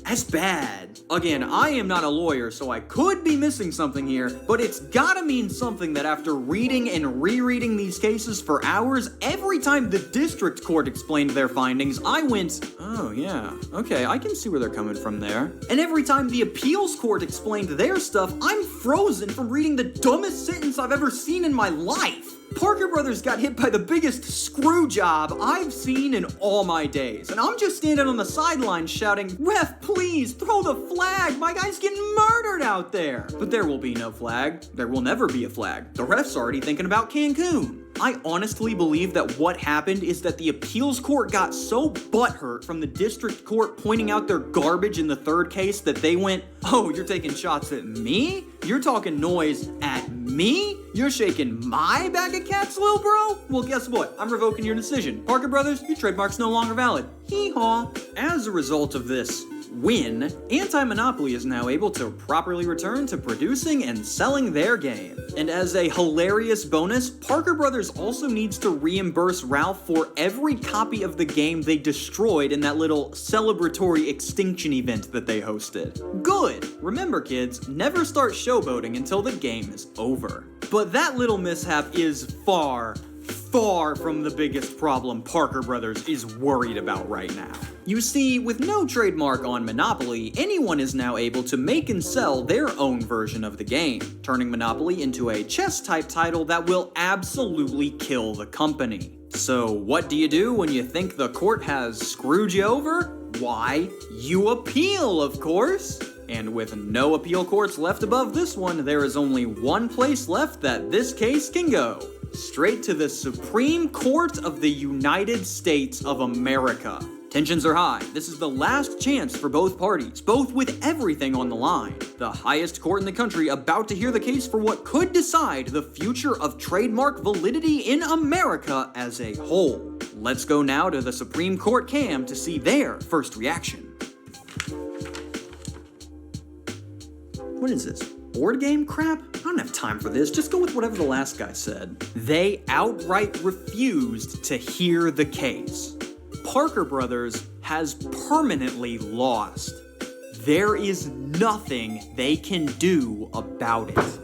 That's bad. Again, I am not a lawyer, so I could be missing something here, but it's gotta mean something that after reading and rereading these cases for hours, every time the district court explained their findings, I went, oh yeah, okay, I can see where they're coming from there. And every time the appeals court explained their stuff, I'm frozen from reading the dumbest sentence I've ever seen in my life. Parker Brothers got hit by the biggest screw job I've seen in all my days, and I'm just standing on the sidelines shouting, "Ref, please, throw the flag! My guy's getting murdered out there!" But there will be no flag. There will never be a flag. The ref's already thinking about Cancun. I honestly believe that what happened is that the appeals court got so butthurt from the district court pointing out their garbage in the third case that they went, "Oh, you're taking shots at me? You're talking noise at me? You're shaking my bag of cats, lil bro? Well, guess what? I'm revoking your decision. Parker Brothers, your trademark's no longer valid." Hee-haw. As a result of this win, Anti-Monopoly is now able to properly return to producing and selling their game. And as a hilarious bonus, Parker Brothers also needs to reimburse Ralph for every copy of the game they destroyed in that little celebratory extinction event that they hosted. Good! Remember kids, never start showboating until the game is over. But that little mishap is far from the biggest problem Parker Brothers is worried about right now. You see, with no trademark on Monopoly, anyone is now able to make and sell their own version of the game, turning Monopoly into a chess-type title that will absolutely kill the company. So what do you do when you think the court has screwed you over? Why, you appeal, of course! And with no appeal courts left above this one, there is only one place left that this case can go. Straight to the Supreme Court of the United States of America. Tensions are high. This is the last chance for both parties, both with everything on the line. The highest court in the country about to hear the case for what could decide the future of trademark validity in America as a whole. Let's go now to the Supreme Court cam to see their first reaction. What is this? Board game crap? I don't have time for this. Just go with whatever the last guy said. They outright refused to hear the case. Parker Brothers has permanently lost. There is nothing they can do about it.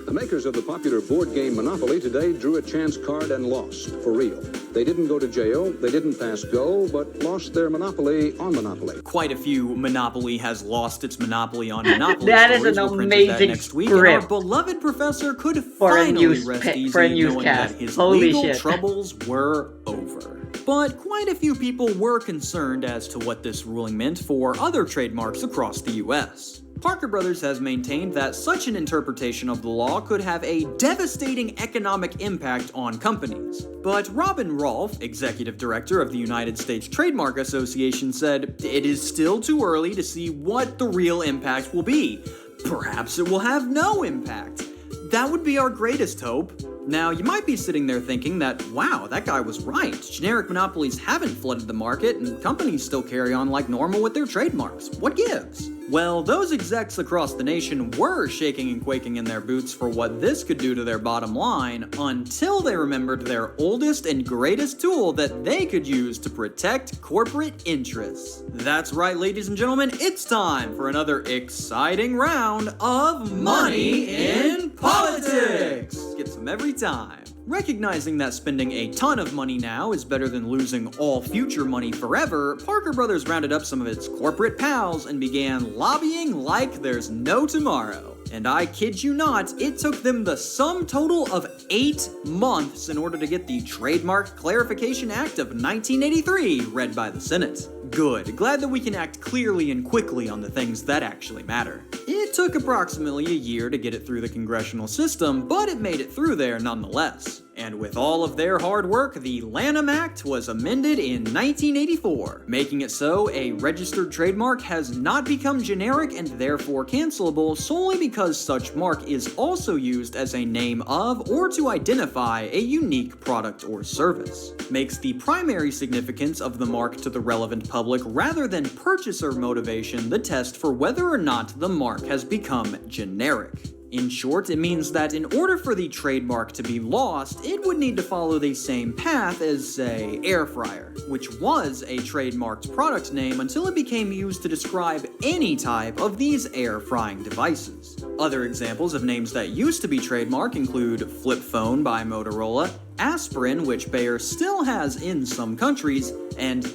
The makers of the popular board game Monopoly today drew a chance card and lost, for real. They didn't go to jail, they didn't pass go, but lost their monopoly on Monopoly.
Quite a few Monopoly has lost its monopoly on Monopoly.
That is
stories.
an
We'll print that
amazing
next week, and our
script
beloved professor could
for a
finally
news
rest
for a
easy knowing
newscast.
that his
Holy
legal
shit.
troubles were over. But quite a few people were concerned as to what this ruling meant for other trademarks across the US. Parker Brothers has maintained that such an interpretation of the law could have a devastating economic impact on companies. But Robin Rolfe, executive director of the United States Trademark Association, said, "It is still too early to see what the real impact will be. Perhaps it will have no impact. That would be our greatest hope." Now, you might be sitting there thinking that, wow, that guy was right. Generic monopolies haven't flooded the market, and companies still carry on like normal with their trademarks. What gives? Well, those execs across the nation were shaking and quaking in their boots for what this could do to their bottom line until they remembered their oldest and greatest tool that they could use to protect corporate interests. That's right, ladies and gentlemen, it's time for another exciting round of Money in Politics! Gets them every time. Recognizing that spending a ton of money now is better than losing all future money forever, Parker Brothers rounded up some of its corporate pals and began lobbying like there's no tomorrow. And I kid you not, it took them the sum total of 8 months in order to get the Trademark Clarification Act of 1983 read by the Senate. Good, glad that we can act clearly and quickly on the things that actually matter. It took approximately a year to get it through the congressional system, but it made it through there nonetheless. And with all of their hard work, the Lanham Act was amended in 1984, making it so a registered trademark has not become generic and therefore cancelable solely because such mark is also used as a name of or to identify a unique product or service. Makes the primary significance of the mark to the relevant public rather than purchaser motivation the test for whether or not the mark has become generic. In short, it means that in order for the trademark to be lost, it would need to follow the same path as, say, air fryer, which was a trademarked product name until it became used to describe any type of these air frying devices. Other examples of names that used to be trademark include flip phone by Motorola, aspirin, which Bayer still has in some countries, and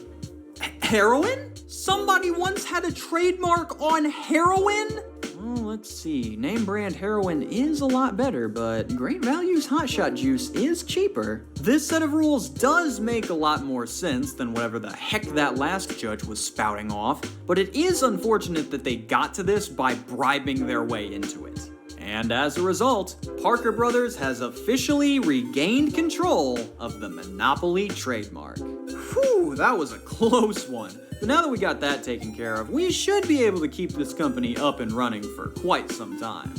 heroin? Somebody once had a trademark on heroin? Well, let's see. Name brand heroin is a lot better, but Great Value's hotshot juice is cheaper. This set of rules does make a lot more sense than whatever the heck that last judge was spouting off, but it is unfortunate that they got to this by bribing their way into it. And as a result, Parker Brothers has officially regained control of the Monopoly trademark. Whew, that was a close one. But now that we got that taken care of, we should be able to keep this company up and running for quite some time.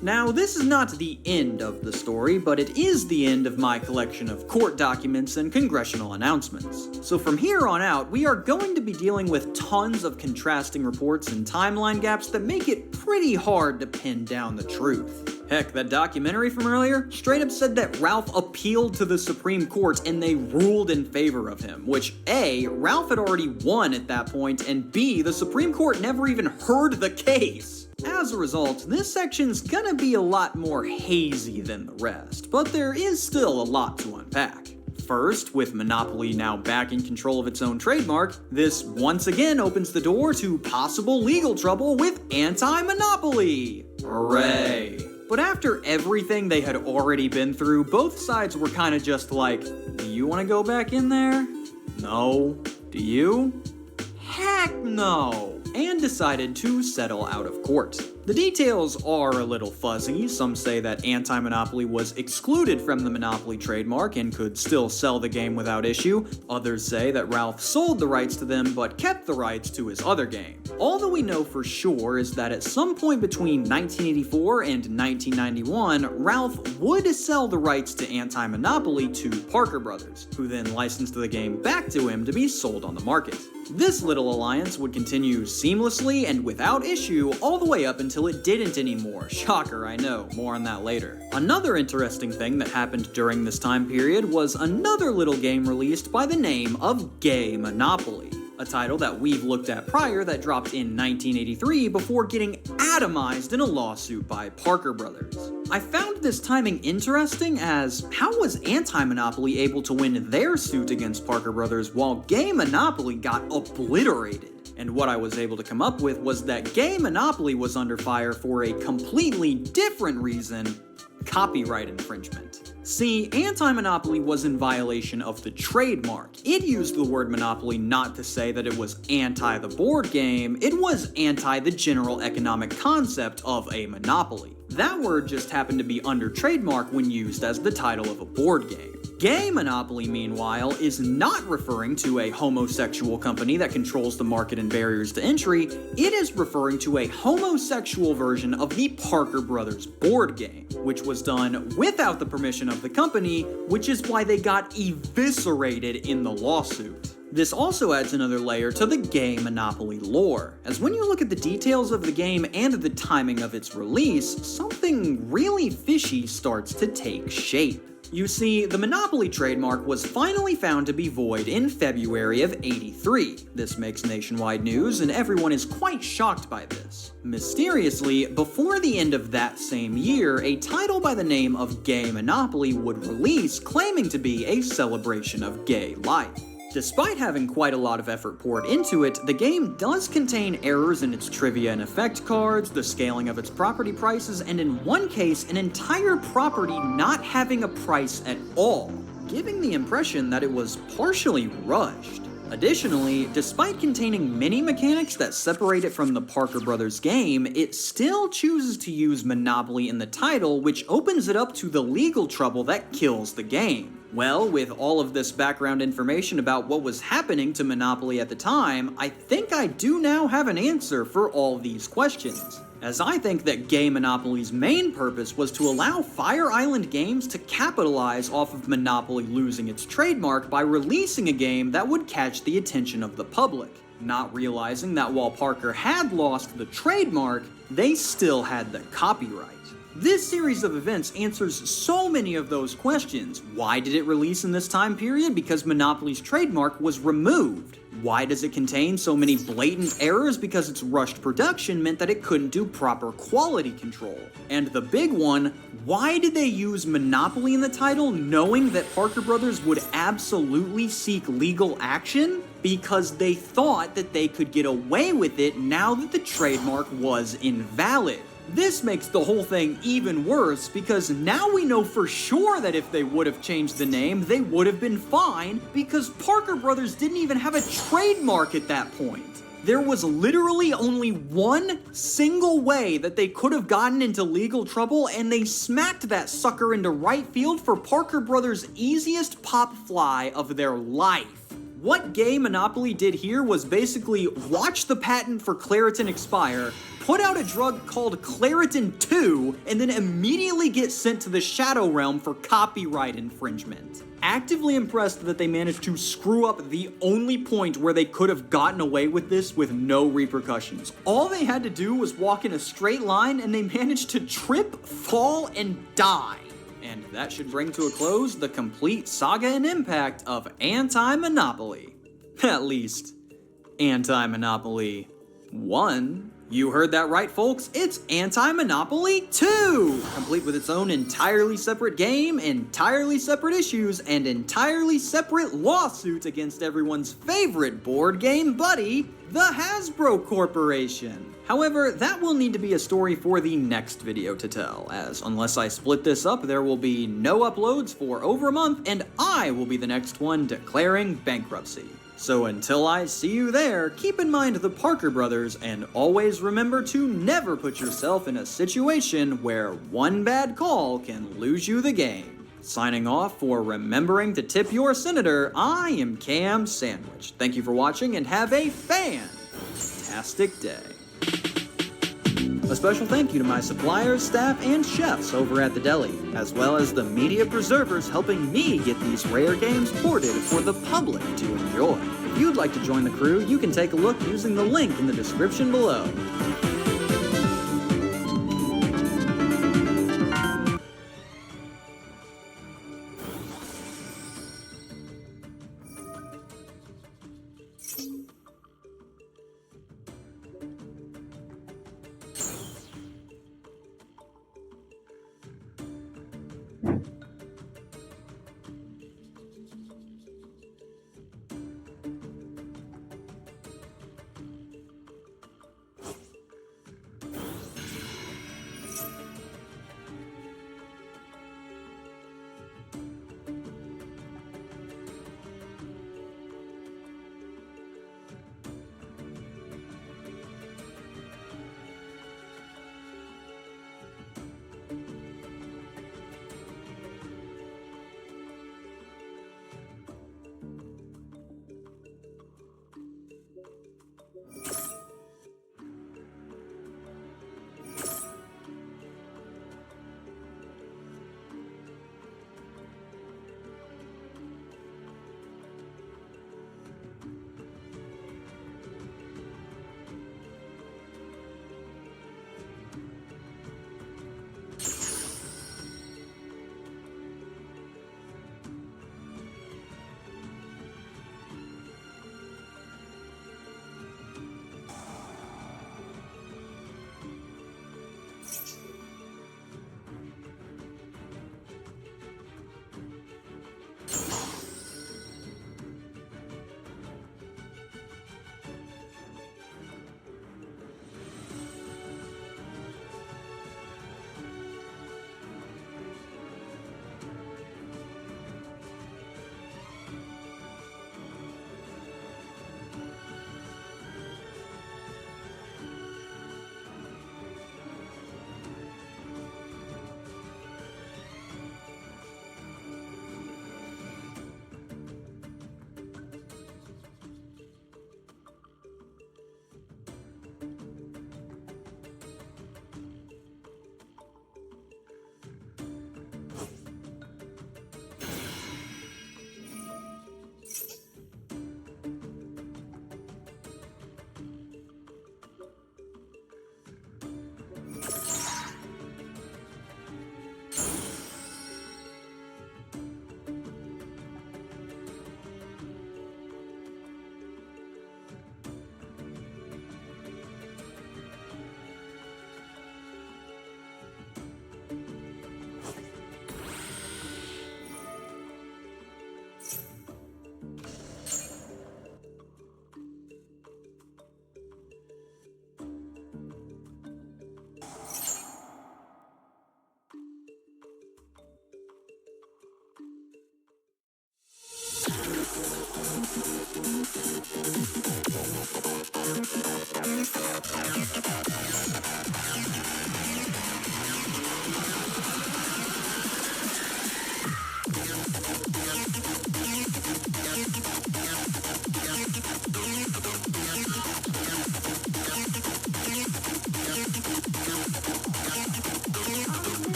Now, this is not the end of the story, but it is the end of my collection of court documents and congressional announcements. So from here on out, we are going to be dealing with tons of contrasting reports and timeline gaps that make it pretty hard to pin down the truth. Heck, that documentary from earlier straight up said that Ralph appealed to the Supreme Court and they ruled in favor of him, which A, Ralph had already won at that point, and B, the Supreme Court never even heard the case. As a result, this section's gonna be a lot more hazy than the rest, but there is still a lot to unpack. First, with Monopoly now back in control of its own trademark, this once again opens the door to possible legal trouble with anti-monopoly. Hooray! But after everything they had already been through, both sides were kinda just like, do you wanna go back in there? No. Do you? Heck no! And decided to settle out of court. The details are a little fuzzy. Some say that anti-monopoly was excluded from the Monopoly trademark and could still sell the game without issue. Others say that Ralph sold the rights to them but kept the rights to his other game. All that we know for sure is that at some point between 1984 and 1991, Ralph would sell the rights to anti-monopoly to Parker Brothers, who then licensed the game back to him to be sold on the market. This little alliance would continue seamlessly and without issue all the way up until it didn't anymore. Shocker, I know. More on that later. Another interesting thing that happened during this time period was another little game released by the name of Gay Monopoly, a title that we've looked at prior that dropped in 1983 before getting atomized in a lawsuit by Parker Brothers. I found this timing interesting as how was Anti-Monopoly able to win their suit against Parker Brothers while Gay Monopoly got obliterated? And what I was able to come up with was that Gay Monopoly was under fire for a completely different reason: copyright infringement. See, anti-monopoly was in violation of the trademark. It used the word monopoly not to say that it was anti the board game, it was anti the general economic concept of a monopoly. That word just happened to be under trademark when used as the title of a board game. Gay Monopoly, meanwhile, is not referring to a homosexual company that controls the market and barriers to entry. It is referring to a homosexual version of the Parker Brothers board game, which was done without the permission of the company, which is why they got eviscerated in the lawsuit. This also adds another layer to the Gay Monopoly lore, as when you look at the details of the game and the timing of its release, something really fishy starts to take shape. You see, the Monopoly trademark was finally found to be void in February of '83. This makes nationwide news, and everyone is quite shocked by this. Mysteriously, before the end of that same year, a title by the name of Gay Monopoly would release, claiming to be a celebration of gay life. Despite having quite a lot of effort poured into it, the game does contain errors in its trivia and effect cards, the scaling of its property prices, and in one case, an entire property not having a price at all, giving the impression that it was partially rushed. Additionally, despite containing many mechanics that separate it from the Parker Brothers game, it still chooses to use Monopoly in the title, which opens it up to the legal trouble that kills the game. Well, with all of this background information about what was happening to Monopoly at the time, I think I do now have an answer for all these questions, as I think that Gay Monopoly's main purpose was to allow Fire Island Games to capitalize off of Monopoly losing its trademark by releasing a game that would catch the attention of the public. not realizing that while Parker had lost the trademark, they still had the copyright. This series of events answers so many of those questions. Why did it release in this time period? Because Monopoly's trademark was removed. Why does it contain so many blatant errors? Because its rushed production meant that it couldn't do proper quality control. And the big one, why did they use Monopoly in the title knowing that Parker Brothers would absolutely seek legal action? Because they thought that they could get away with it now that the trademark was invalid. This makes the whole thing even worse because now we know for sure that if they would have changed the name, they would have been fine because Parker Brothers didn't even have a trademark at that point. There was literally only one single way that they could have gotten into legal trouble, and they smacked that sucker into right field for Parker Brothers' easiest pop fly of their life. What Gay Monopoly did here was basically watch the patent for Claritin expire, put out a drug called Claritin 2, and then immediately get sent to the Shadow Realm for copyright infringement. Actively impressed that they managed to screw up the only point where they could have gotten away with this with no repercussions. All they had to do was walk in a straight line and they managed to trip, fall, and die. And that should bring to a close the complete saga and impact of Anti-Monopoly. At least, Anti-Monopoly 1. You heard that right, folks. It's Anti-Monopoly 2! Complete with its own entirely separate game, entirely separate issues, and entirely separate lawsuit against everyone's favorite board game buddy, the Hasbro Corporation. However, that will need to be a story for the next video to tell, as unless I split this up, there will be no uploads for over a month, and I will be the next one declaring bankruptcy. So until I see you there, keep in mind the Parker Brothers, and always remember to never put yourself in a situation where one bad call can lose you the game. Signing off for Remembering to Tip Your Senator, I am Cam Sandwich. Thank you for watching and have a fantastic day. A special thank you to my suppliers, staff, and chefs over at the deli, as well as the media preservers helping me get these rare games ported for the public to enjoy. If you'd like to join the crew, you can take a look using the link in the description below.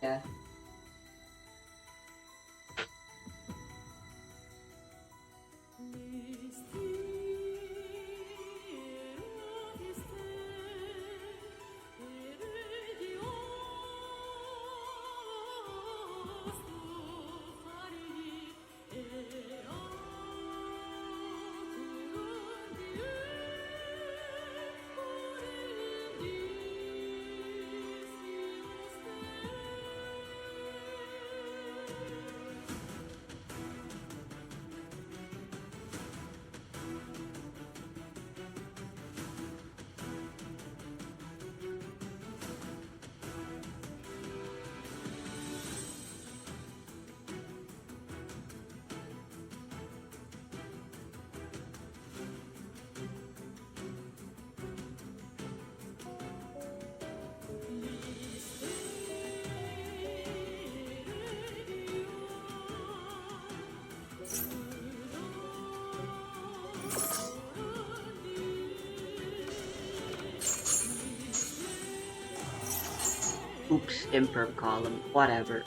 Yeah. Oops, imperm column, whatever.